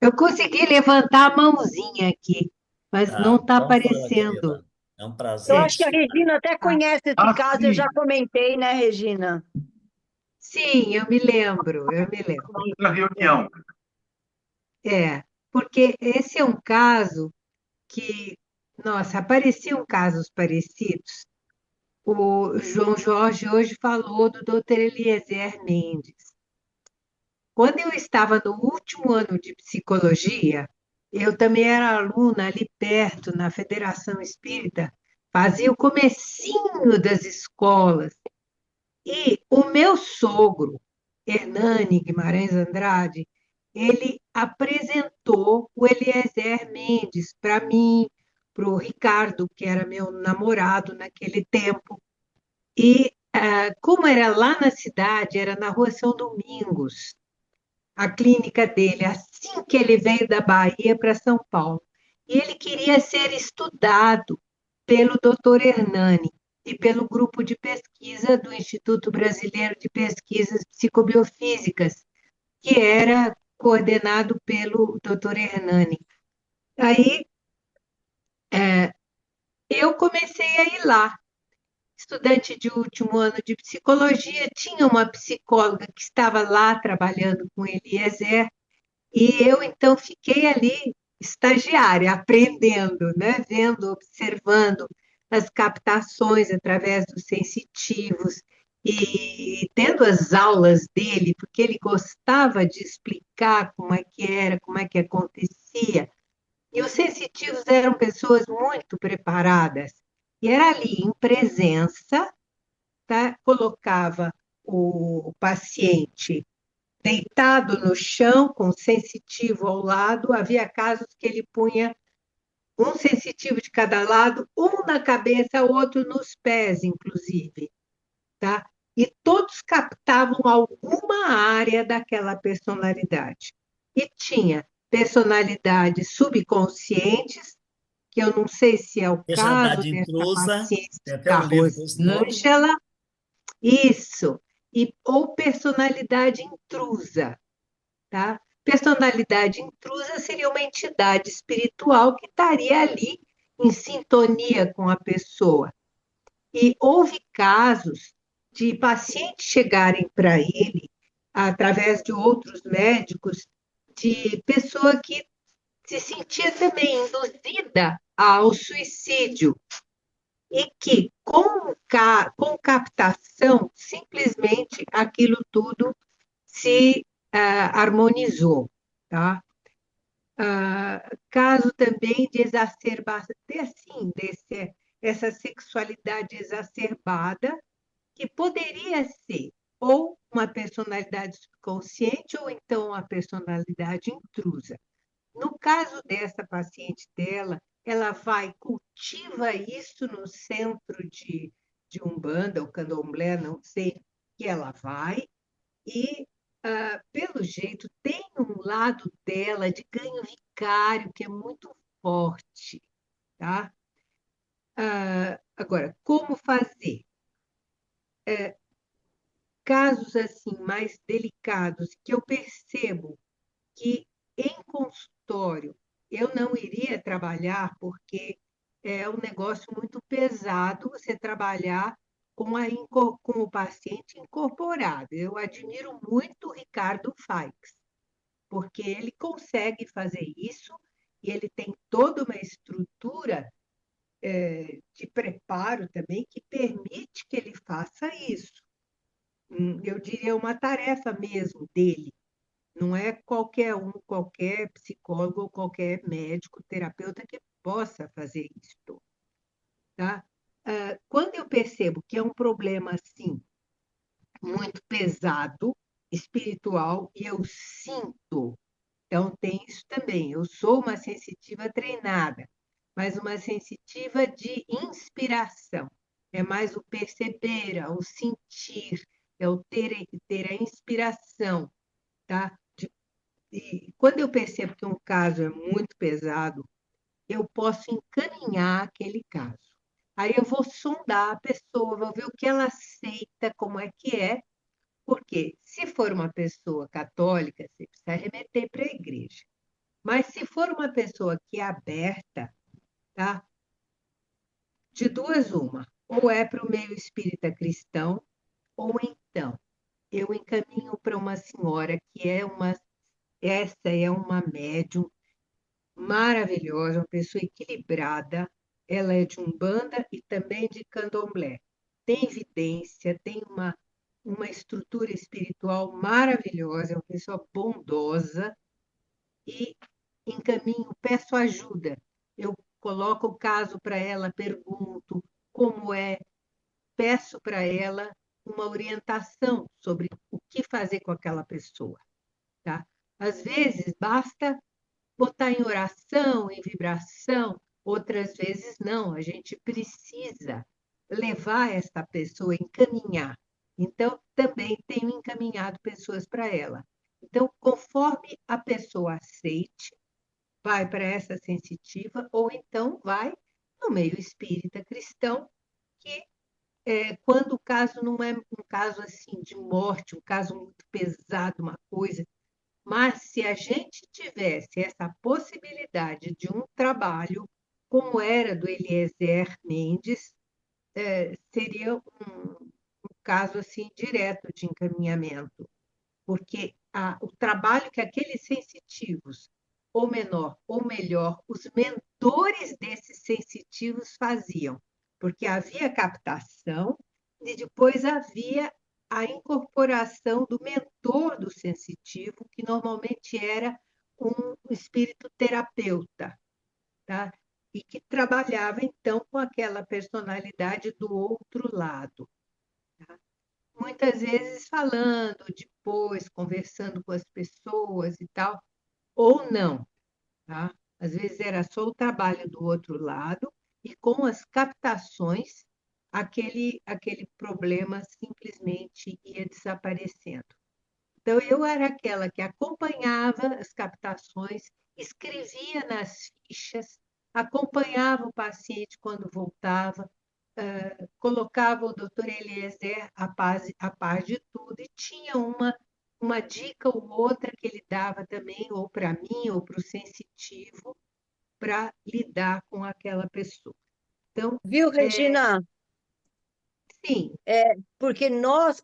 Eu consegui levantar a mãozinha aqui, mas não Tá, está então fala, aparecendo. querida. É um Eu prazer acho que te a ver. Regina até Ah, conhece esse Ah, caso, eu já sim. comentei, né, Regina? sim, eu me lembro, eu me lembro. Outra reunião. É, porque esse é um caso que, nossa, apareciam casos parecidos. O João Jorge hoje falou do Dr. Eliezer Mendes. Quando eu estava no último ano de psicologia, eu também era aluna ali perto, na Federação Espírita, fazia o comecinho das escolas. E o meu sogro, Hernani Guimarães Andrade, ele apresentou o Eliezer Mendes para mim, para o Ricardo, que era meu namorado naquele tempo. E como era lá na cidade, era na Rua São Domingos, a clínica dele, assim que ele veio da Bahia para São Paulo. E ele queria ser estudado pelo Dr. Hernani e pelo grupo de pesquisa do Instituto Brasileiro de Pesquisas Psicobiofísicas, que era coordenado pelo Dr. Hernani. Aí eu comecei a ir lá, estudante de último ano de psicologia, tinha uma psicóloga que estava lá trabalhando com Eliezer, e eu então fiquei ali estagiária, aprendendo, né? Vendo, observando as captações através dos sensitivos e tendo as aulas dele, porque ele gostava de explicar como é que era, como é que acontecia. E os sensitivos eram pessoas muito preparadas. E era ali, em presença, tá? Colocava o paciente deitado no chão, com sensitivo ao lado. Havia casos que ele punha um sensitivo de cada lado, um na cabeça, outro nos pés, inclusive, tá? E todos captavam alguma área daquela personalidade. E tinha personalidades subconscientes, que eu não sei se é o caso Personalidade dessa intrusa, paciente tem até da um livro com esse nome. Rosângela, isso, ou personalidade intrusa, tá? Personalidade intrusa seria uma entidade espiritual que estaria ali em sintonia com a pessoa. E houve casos de pacientes chegarem para ele, através de outros médicos, de pessoa que se sentia também induzida ao suicídio e que, com captação, simplesmente aquilo tudo se harmonizou, tá? Caso também de exacerbação, assim, essa sexualidade exacerbada, que poderia ser ou uma personalidade subconsciente ou então uma personalidade intrusa. No caso dessa paciente dela, ela vai, cultiva isso no centro de Umbanda ou Candomblé, não sei, que ela vai, e, pelo jeito, tem um lado dela de ganho vicário que é muito forte, tá? Agora, como fazer? Casos assim mais delicados que eu percebo que em consultório eu não iria trabalhar porque é um negócio muito pesado você trabalhar com o paciente incorporado. Eu admiro muito o Ricardo Faix, porque ele consegue fazer isso e ele tem toda uma estrutura de preparo também que permite que ele faça isso. Eu diria uma tarefa mesmo dele. Não é qualquer um, qualquer psicólogo ou qualquer médico, terapeuta que possa fazer isso, tá? Quando eu percebo que é um problema assim muito pesado, espiritual e eu sinto. Então, tem isso também. Eu sou uma sensitiva treinada, mas uma sensitiva de inspiração. É mais o perceber, é o sentir, é o ter a inspiração, tá? E quando eu percebo que um caso é muito pesado, eu posso encaminhar aquele caso. Aí eu vou sondar a pessoa, vou ver o que ela aceita, como é que é, porque se for uma pessoa católica, você precisa remeter para a igreja. Mas se for uma pessoa que é aberta, tá? De duas, uma. Ou é para o meio espírita cristão, ou então eu encaminho para uma senhora que essa é uma médium maravilhosa, uma pessoa equilibrada. Ela é de Umbanda e também de Candomblé. Tem evidência, tem uma estrutura espiritual maravilhosa, é uma pessoa bondosa e encaminho, peço ajuda. Eu coloco o caso para ela, pergunto como é, peço para ela uma orientação sobre o que fazer com aquela pessoa, tá? Às vezes basta botar em oração, em vibração, outras vezes não, a gente precisa levar essa pessoa, encaminhar. Então, também tenho encaminhado pessoas para ela. Então, conforme a pessoa aceite, vai para essa sensitiva, ou então vai no meio espírita cristão, que quando o caso não é um caso assim de morte, um caso muito pesado, uma coisa, mas se a gente tivesse essa possibilidade de um trabalho, como era do Eliezer Mendes, seria um caso assim direto de encaminhamento, porque o trabalho que aqueles sensitivos, ou menor, ou melhor, os mentores desses sensitivos faziam, porque havia captação e depois havia a incorporação do mentor do sensitivo, que normalmente era um espírito terapeuta, tá? E que trabalhava então com aquela personalidade do outro lado. Tá? Muitas vezes falando depois, conversando com as pessoas e tal, ou não, tá? Às vezes era só o trabalho do outro lado e com as captações aquele problema simplesmente ia desaparecendo. Então eu era aquela que acompanhava as captações, escrevia nas fichas, acompanhava o paciente quando voltava, colocava o doutor Eliezer a par de tudo e tinha uma dica ou outra que ele dava também, ou para mim, ou para o sensitivo, para lidar com aquela pessoa. Então, Viu, Regina? sim, Porque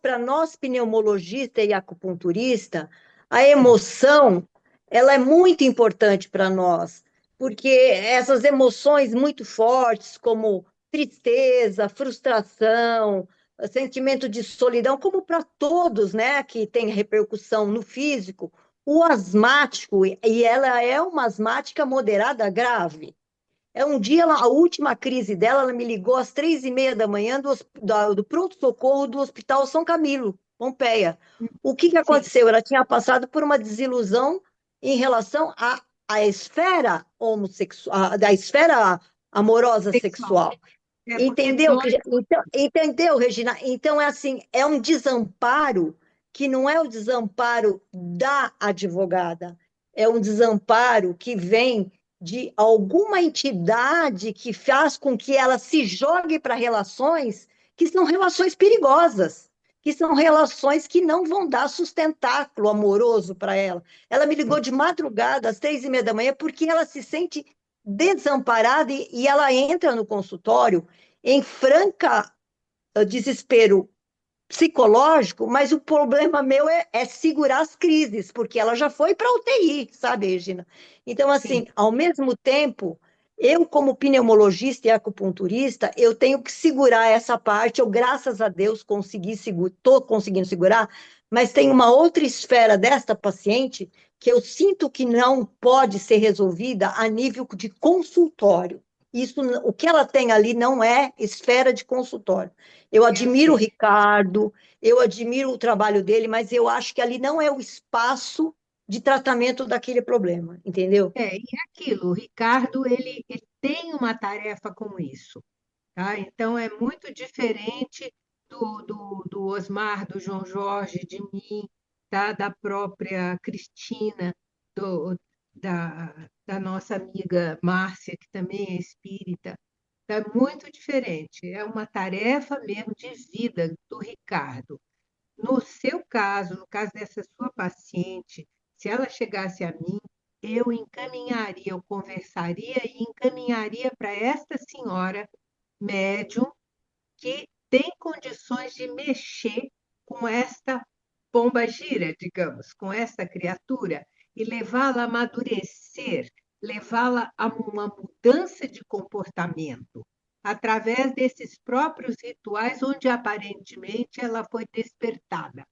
para nós, pneumologista e acupunturista, a emoção, ela é muito importante para nós, porque essas emoções muito fortes, como tristeza, frustração, sentimento de solidão, como para todos, né, que tem repercussão no físico, o asmático, e ela é uma asmática moderada grave. Um dia, a última crise dela, ela me ligou às 3h30 da manhã do pronto-socorro do Hospital São Camilo, Pompeia. O que sim, aconteceu? Ela tinha passado por uma desilusão em relação à esfera homossexual, da esfera amorosa sexual. sexual. Porque Entendeu, dói. então, entendeu, Regina? Então, é assim, é um desamparo que não é o desamparo da advogada, é um desamparo que vem de alguma entidade que faz com que ela se jogue para relações que são relações perigosas, que são relações que não vão dar sustentáculo amoroso para ela. Ela me ligou de madrugada, às 3h30 da manhã, porque ela se sente desamparada e ela entra no consultório em franca desespero psicológico, mas o problema meu é segurar as crises, porque ela já foi para UTI, sabe, Regina? Então, Sim, assim, ao mesmo tempo, eu, como pneumologista e acupunturista, eu tenho que segurar essa parte. Eu, graças a Deus, estou conseguindo segurar, mas tem uma outra esfera desta paciente que eu sinto que não pode ser resolvida a nível de consultório. Isso, o que ela tem ali não é esfera de consultório. Eu admiro o sei. Ricardo, eu admiro o trabalho dele, mas eu acho que ali não é o espaço de tratamento daquele problema, entendeu? E aquilo, o Ricardo, ele tem uma tarefa com isso, tá? Então, é muito diferente do Osmar, do João Jorge, de mim, tá? Da própria Cristina, da nossa amiga Márcia, que também é espírita. É muito diferente. É uma tarefa mesmo de vida do Ricardo. No seu caso, no caso dessa sua paciente, se ela chegasse a mim, eu encaminharia, eu conversaria e encaminharia para esta senhora médium que tem condições de mexer com esta pomba-gira, digamos, com esta criatura, e levá-la a amadurecer, levá-la a uma mudança de comportamento, através desses próprios rituais, onde aparentemente ela foi despertada.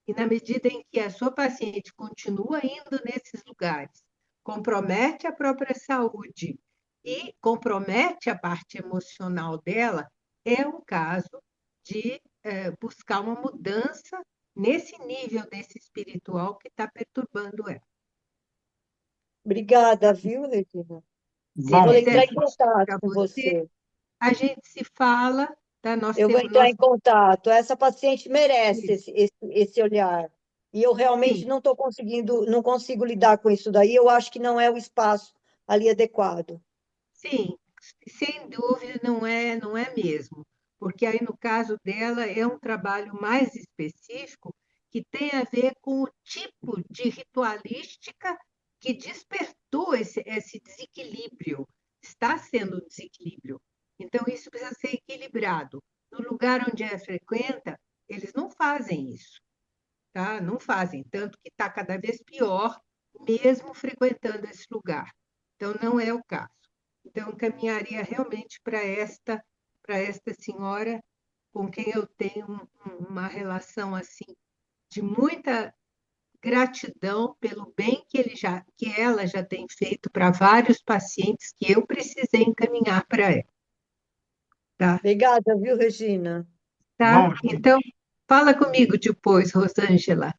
E na medida em que a sua paciente continua indo nesses lugares, compromete a própria saúde e compromete a parte emocional dela, é um caso de buscar uma mudança nesse nível desse espiritual que está perturbando ela. Obrigada, viu, Regina? Se Eu vou Bom, quiser entrar em que eu contato para com você, você. a gente se fala, tá? Eu vou entrar em contato. Essa paciente merece Isso, esse olhar. E eu realmente sim, não estou conseguindo, não consigo lidar com isso daí. Eu acho que não é o espaço ali adequado. sim, sem dúvida não é mesmo, porque aí no caso dela é um trabalho mais específico que tem a ver com o tipo de ritualística que despertou esse desequilíbrio, está sendo um desequilíbrio. Então isso precisa ser equilibrado. No lugar onde ela frequenta, eles não fazem isso, tá? Não fazem, tanto que está cada vez pior, mesmo frequentando esse lugar. Então, não é o caso. Então, eu encaminharia realmente para esta senhora com quem eu tenho uma relação assim de muita gratidão pelo bem que ela já tem feito para vários pacientes que eu precisei encaminhar para ela, tá? Obrigada, viu, Regina? Tá? bom, Então, fala comigo depois, Rosângela.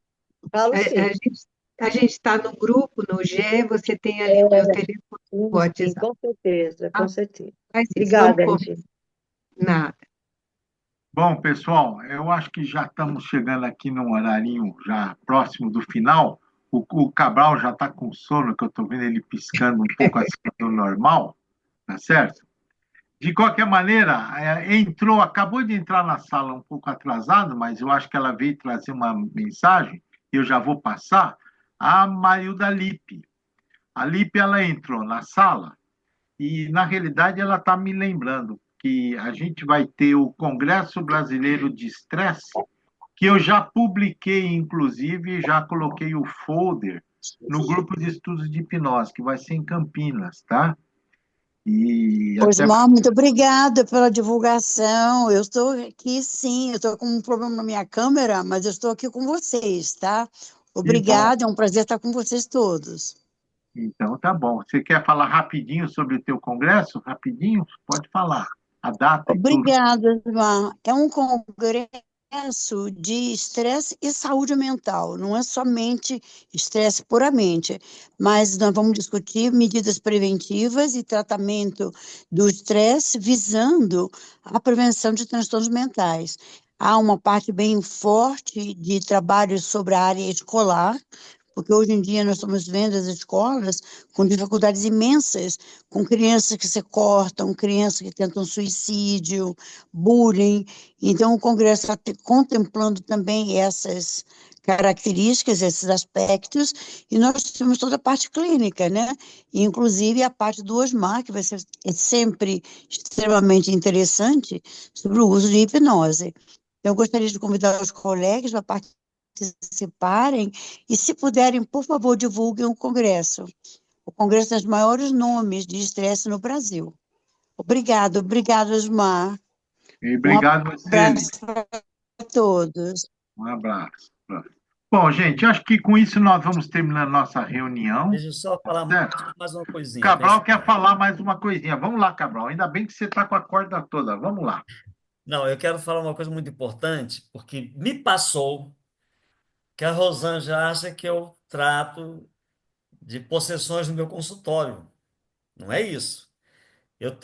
Falo A, a sim. gente a gente está no grupo, no G, você tem ali o meu É, telefone, o sim, WhatsApp. com certeza, Tá? com certeza. Mas isso, vamos Obrigada, Regina. combinar. bom, pessoal, eu acho que já estamos chegando aqui num horarinho já próximo do final. O Cabral já está com sono, que eu estou vendo ele piscando um pouco acima do normal, tá certo? De qualquer maneira, acabou de entrar na sala um pouco atrasado, mas eu acho que ela veio trazer uma mensagem, e eu já vou passar, a Marilda Lippe. A Lippe, ela entrou na sala e, na realidade, ela está me lembrando que a gente vai ter o Congresso Brasileiro de Estresse, que eu já publiquei, inclusive, já coloquei o folder no grupo de estudos de hipnose, que vai ser em Campinas, tá? E até Osmar, muito obrigada pela divulgação. Eu estou aqui, sim, eu estou com um problema na minha câmera, mas eu estou aqui com vocês, tá? que bom. Obrigada, é um prazer estar com vocês todos. Então, tá bom. Você quer falar rapidinho sobre o teu congresso? Rapidinho? Pode falar. A data e tudo. Obrigada, Osmar. É um congresso de estresse e saúde mental, não é somente estresse puramente, mas nós vamos discutir medidas preventivas e tratamento do estresse visando a prevenção de transtornos mentais. Há uma parte bem forte de trabalho sobre a área escolar, porque hoje em dia nós estamos vendo as escolas com dificuldades imensas, com crianças que se cortam, crianças que tentam suicídio, bullying. Então, o Congresso está contemplando também essas características, esses aspectos, e nós temos toda a parte clínica, né? Inclusive a parte do Osmar, que vai ser sempre extremamente interessante, sobre o uso de hipnose. Então, eu gostaria de convidar os colegas para participarem e, se puderem, por favor, divulguem o Congresso. O Congresso tem os maiores nomes de estresse no Brasil. Obrigado, Osmar. E Um obrigado a você, Eli. abraço para todos. Um abraço. Bom, gente, acho que com isso nós vamos terminar nossa reunião, Deixa eu só tá falar certo? mais uma coisinha para Cabral quer encerrar. falar mais uma coisinha. Vamos lá, Cabral. Ainda bem que você está com a corda toda. Vamos lá. Não, eu quero falar uma coisa muito importante, porque me passou que a Rosângela acha que eu trato de possessões no meu consultório. Não é isso. Eu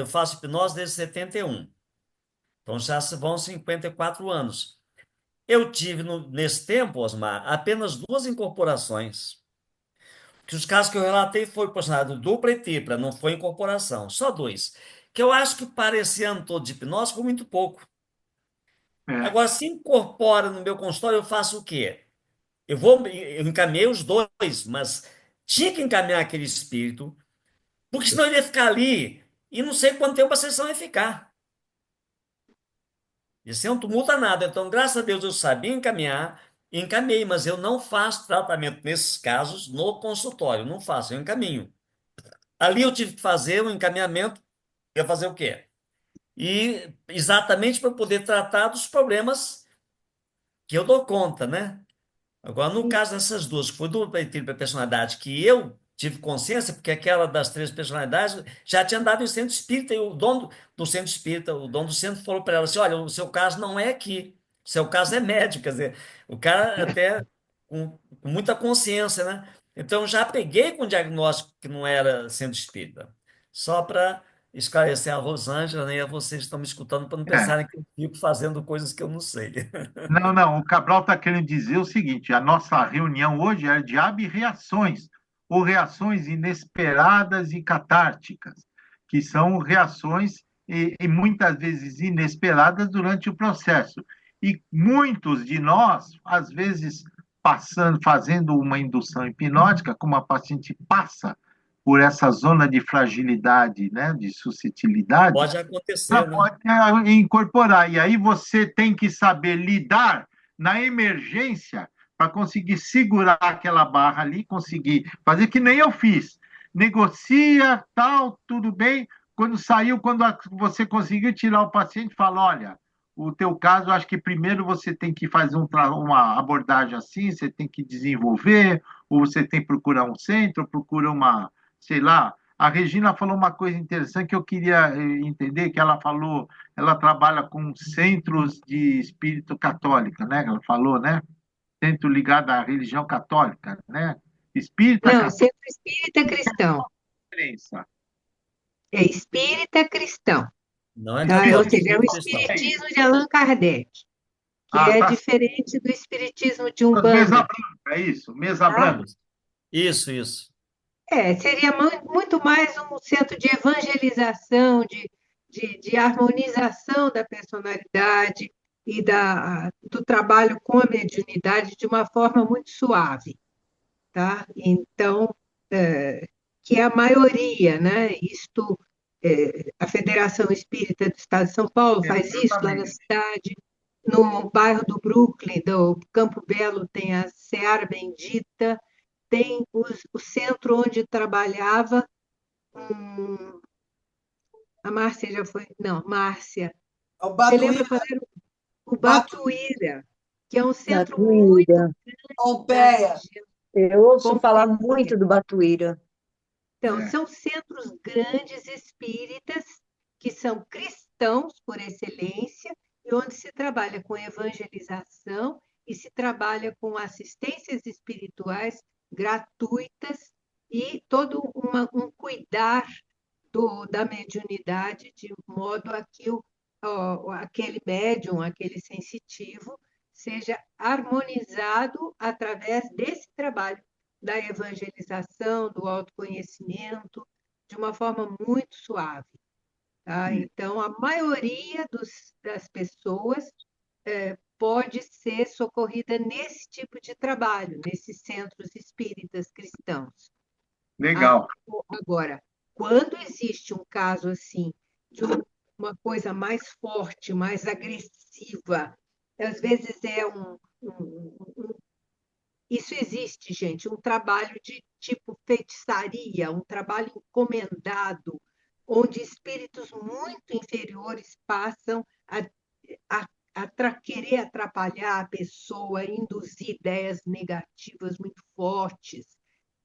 faço hipnose desde 71. Então já se vão 54 anos. Eu tive nesse tempo, Osmar, apenas duas incorporações. Que os casos que eu relatei foi posicionado dupla e tripla, não foi incorporação, só dois. Que eu acho que para esse ano todo de hipnose foi muito pouco. É, Agora, se incorpora no meu consultório, eu faço o quê? Eu encaminhei os dois, mas tinha que encaminhar aquele espírito, porque senão ele ia ficar ali e não sei quanto tempo a sessão ia ficar. Isso é um tumulto danado. Então, graças a Deus, eu sabia encaminhar, encaminhei, mas eu não faço tratamento nesses casos no consultório, não faço, eu encaminho. Ali eu tive que fazer um encaminhamento, ia fazer o quê? E exatamente para poder tratar dos problemas que eu dou conta, né? Agora, no caso dessas duas, que foi dupla e tripla personalidade, que eu tive consciência, porque aquela das três personalidades já tinha andado em centro espírita, e o dono do centro espírita, o dono do centro falou para ela assim: olha, o seu caso não é aqui, o seu caso é médico, quer dizer, o cara até com muita consciência, né? Então, já peguei com o diagnóstico que não era centro espírita, só para esclarecer a Rosângela, né, e a vocês que estão me escutando, para não é. pensarem que eu fico fazendo coisas que eu não sei. Não, não, o Cabral está querendo dizer o seguinte: a nossa reunião hoje é de abreações, ou reações inesperadas e catárticas, que são reações e muitas vezes inesperadas durante o processo. E muitos de nós, às vezes, fazendo uma indução hipnótica, como a paciente passa por essa zona de fragilidade, né, de suscetibilidade, Pode acontecer, ela né? pode incorporar. E aí você tem que saber lidar na emergência para conseguir segurar aquela barra ali, conseguir fazer que nem eu fiz. Negocia, tal, tudo bem. Quando saiu, quando você conseguiu tirar o paciente, fala: olha, o teu caso, acho que primeiro você tem que fazer uma abordagem assim, você tem que desenvolver, ou você tem que procurar um centro, procura uma, sei lá, a Regina falou uma coisa interessante que eu queria entender, que ela falou, ela trabalha com centros de espírito católica, né? Ela falou, né? Centro ligado à religião católica, né? Espírita Não, católica, Centro Espírita Cristão. diferença. É espírita cristão, Não é tá? Ou católico, seja, é o espírita cristão. espiritismo de Allan Kardec, que Ah, é tá. diferente do espiritismo de Mesa Umbanda, branca, é isso, mesa tá? branca. Isso. Seria muito mais um centro de evangelização, de harmonização da personalidade e do trabalho com a mediunidade de uma forma muito suave, tá? Então, que é a maioria, né? A Federação Espírita do Estado de São Paulo faz isso lá na Exatamente. cidade. No bairro do Brooklyn, do Campo Belo, tem a Seara Bendita, tem o centro onde trabalhava a Márcia já foi, não, Márcia. É o Você lembra Batuíra, qual era o Batuíra, Batuíra, que é um centro muito Batuíra. da Pompeia. região. Eu ouço falar Pompeia. muito do Batuíra. Então, É. são centros grandes espíritas que são cristãos por excelência e onde se trabalha com evangelização e se trabalha com assistências espirituais gratuitas e todo um cuidar da mediunidade de modo a que aquele médium, aquele sensitivo, seja harmonizado através desse trabalho da evangelização, do autoconhecimento, de uma forma muito suave. Tá? Então, a maioria das pessoas pode ser socorrida nesse tipo de trabalho, nesses centros espíritas cristãos. Legal. Agora, quando existe um caso assim, de uma coisa mais forte, mais agressiva, às vezes isso existe, gente, um trabalho de tipo feitiçaria, um trabalho encomendado, onde espíritos muito inferiores passam a querer atrapalhar a pessoa, induzir ideias negativas muito fortes,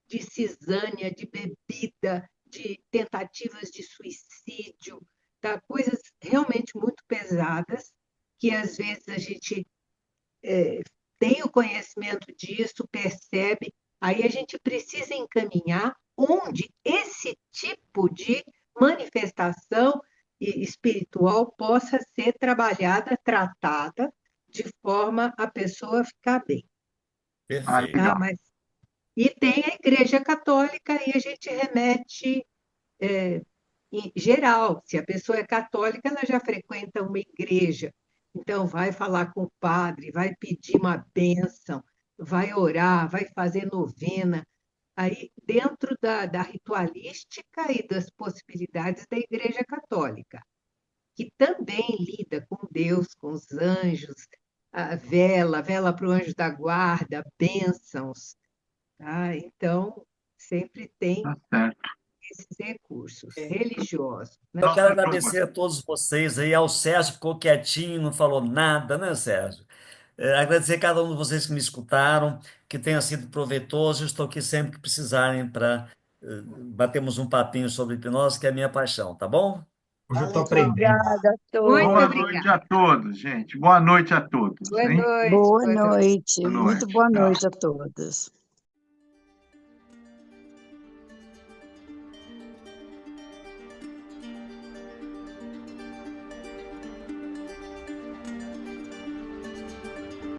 de cisânia, de bebida, de tentativas de suicídio, tá? Coisas realmente muito pesadas, que às vezes a gente tem o conhecimento disso, percebe, aí a gente precisa encaminhar onde esse tipo de manifestação espiritual possa ser trabalhada, tratada, de forma a pessoa ficar bem. Ah, Perfeito. Tá? legal. Mas, e tem a Igreja Católica, e a gente remete em geral. Se a pessoa é católica, ela já frequenta uma igreja. Então, vai falar com o padre, vai pedir uma bênção, vai orar, vai fazer novena. Aí, dentro da ritualística e das possibilidades da Igreja Católica, que também lida com Deus, com os anjos, a vela para o anjo da guarda, bênçãos. Tá? Então, sempre tem Tá certo. esses recursos religiosos, né? Eu quero Nossa, agradecer a todos vocês aí, ao Sérgio, ficou quietinho, não falou nada, né, Sérgio? Agradecer a cada um de vocês que me escutaram, que tenha sido proveitoso. Eu estou aqui sempre que precisarem para batermos um papinho sobre hipnose, que é a minha paixão, tá bom? Hoje eu Tá estou legal. aprendendo. Obrigada a Muito boa todos. noite obrigada. a todos, gente. Boa noite a todos, Boa hein? noite, Boa boa noite. noite. Boa Muito noite. boa Tchau. noite a todos.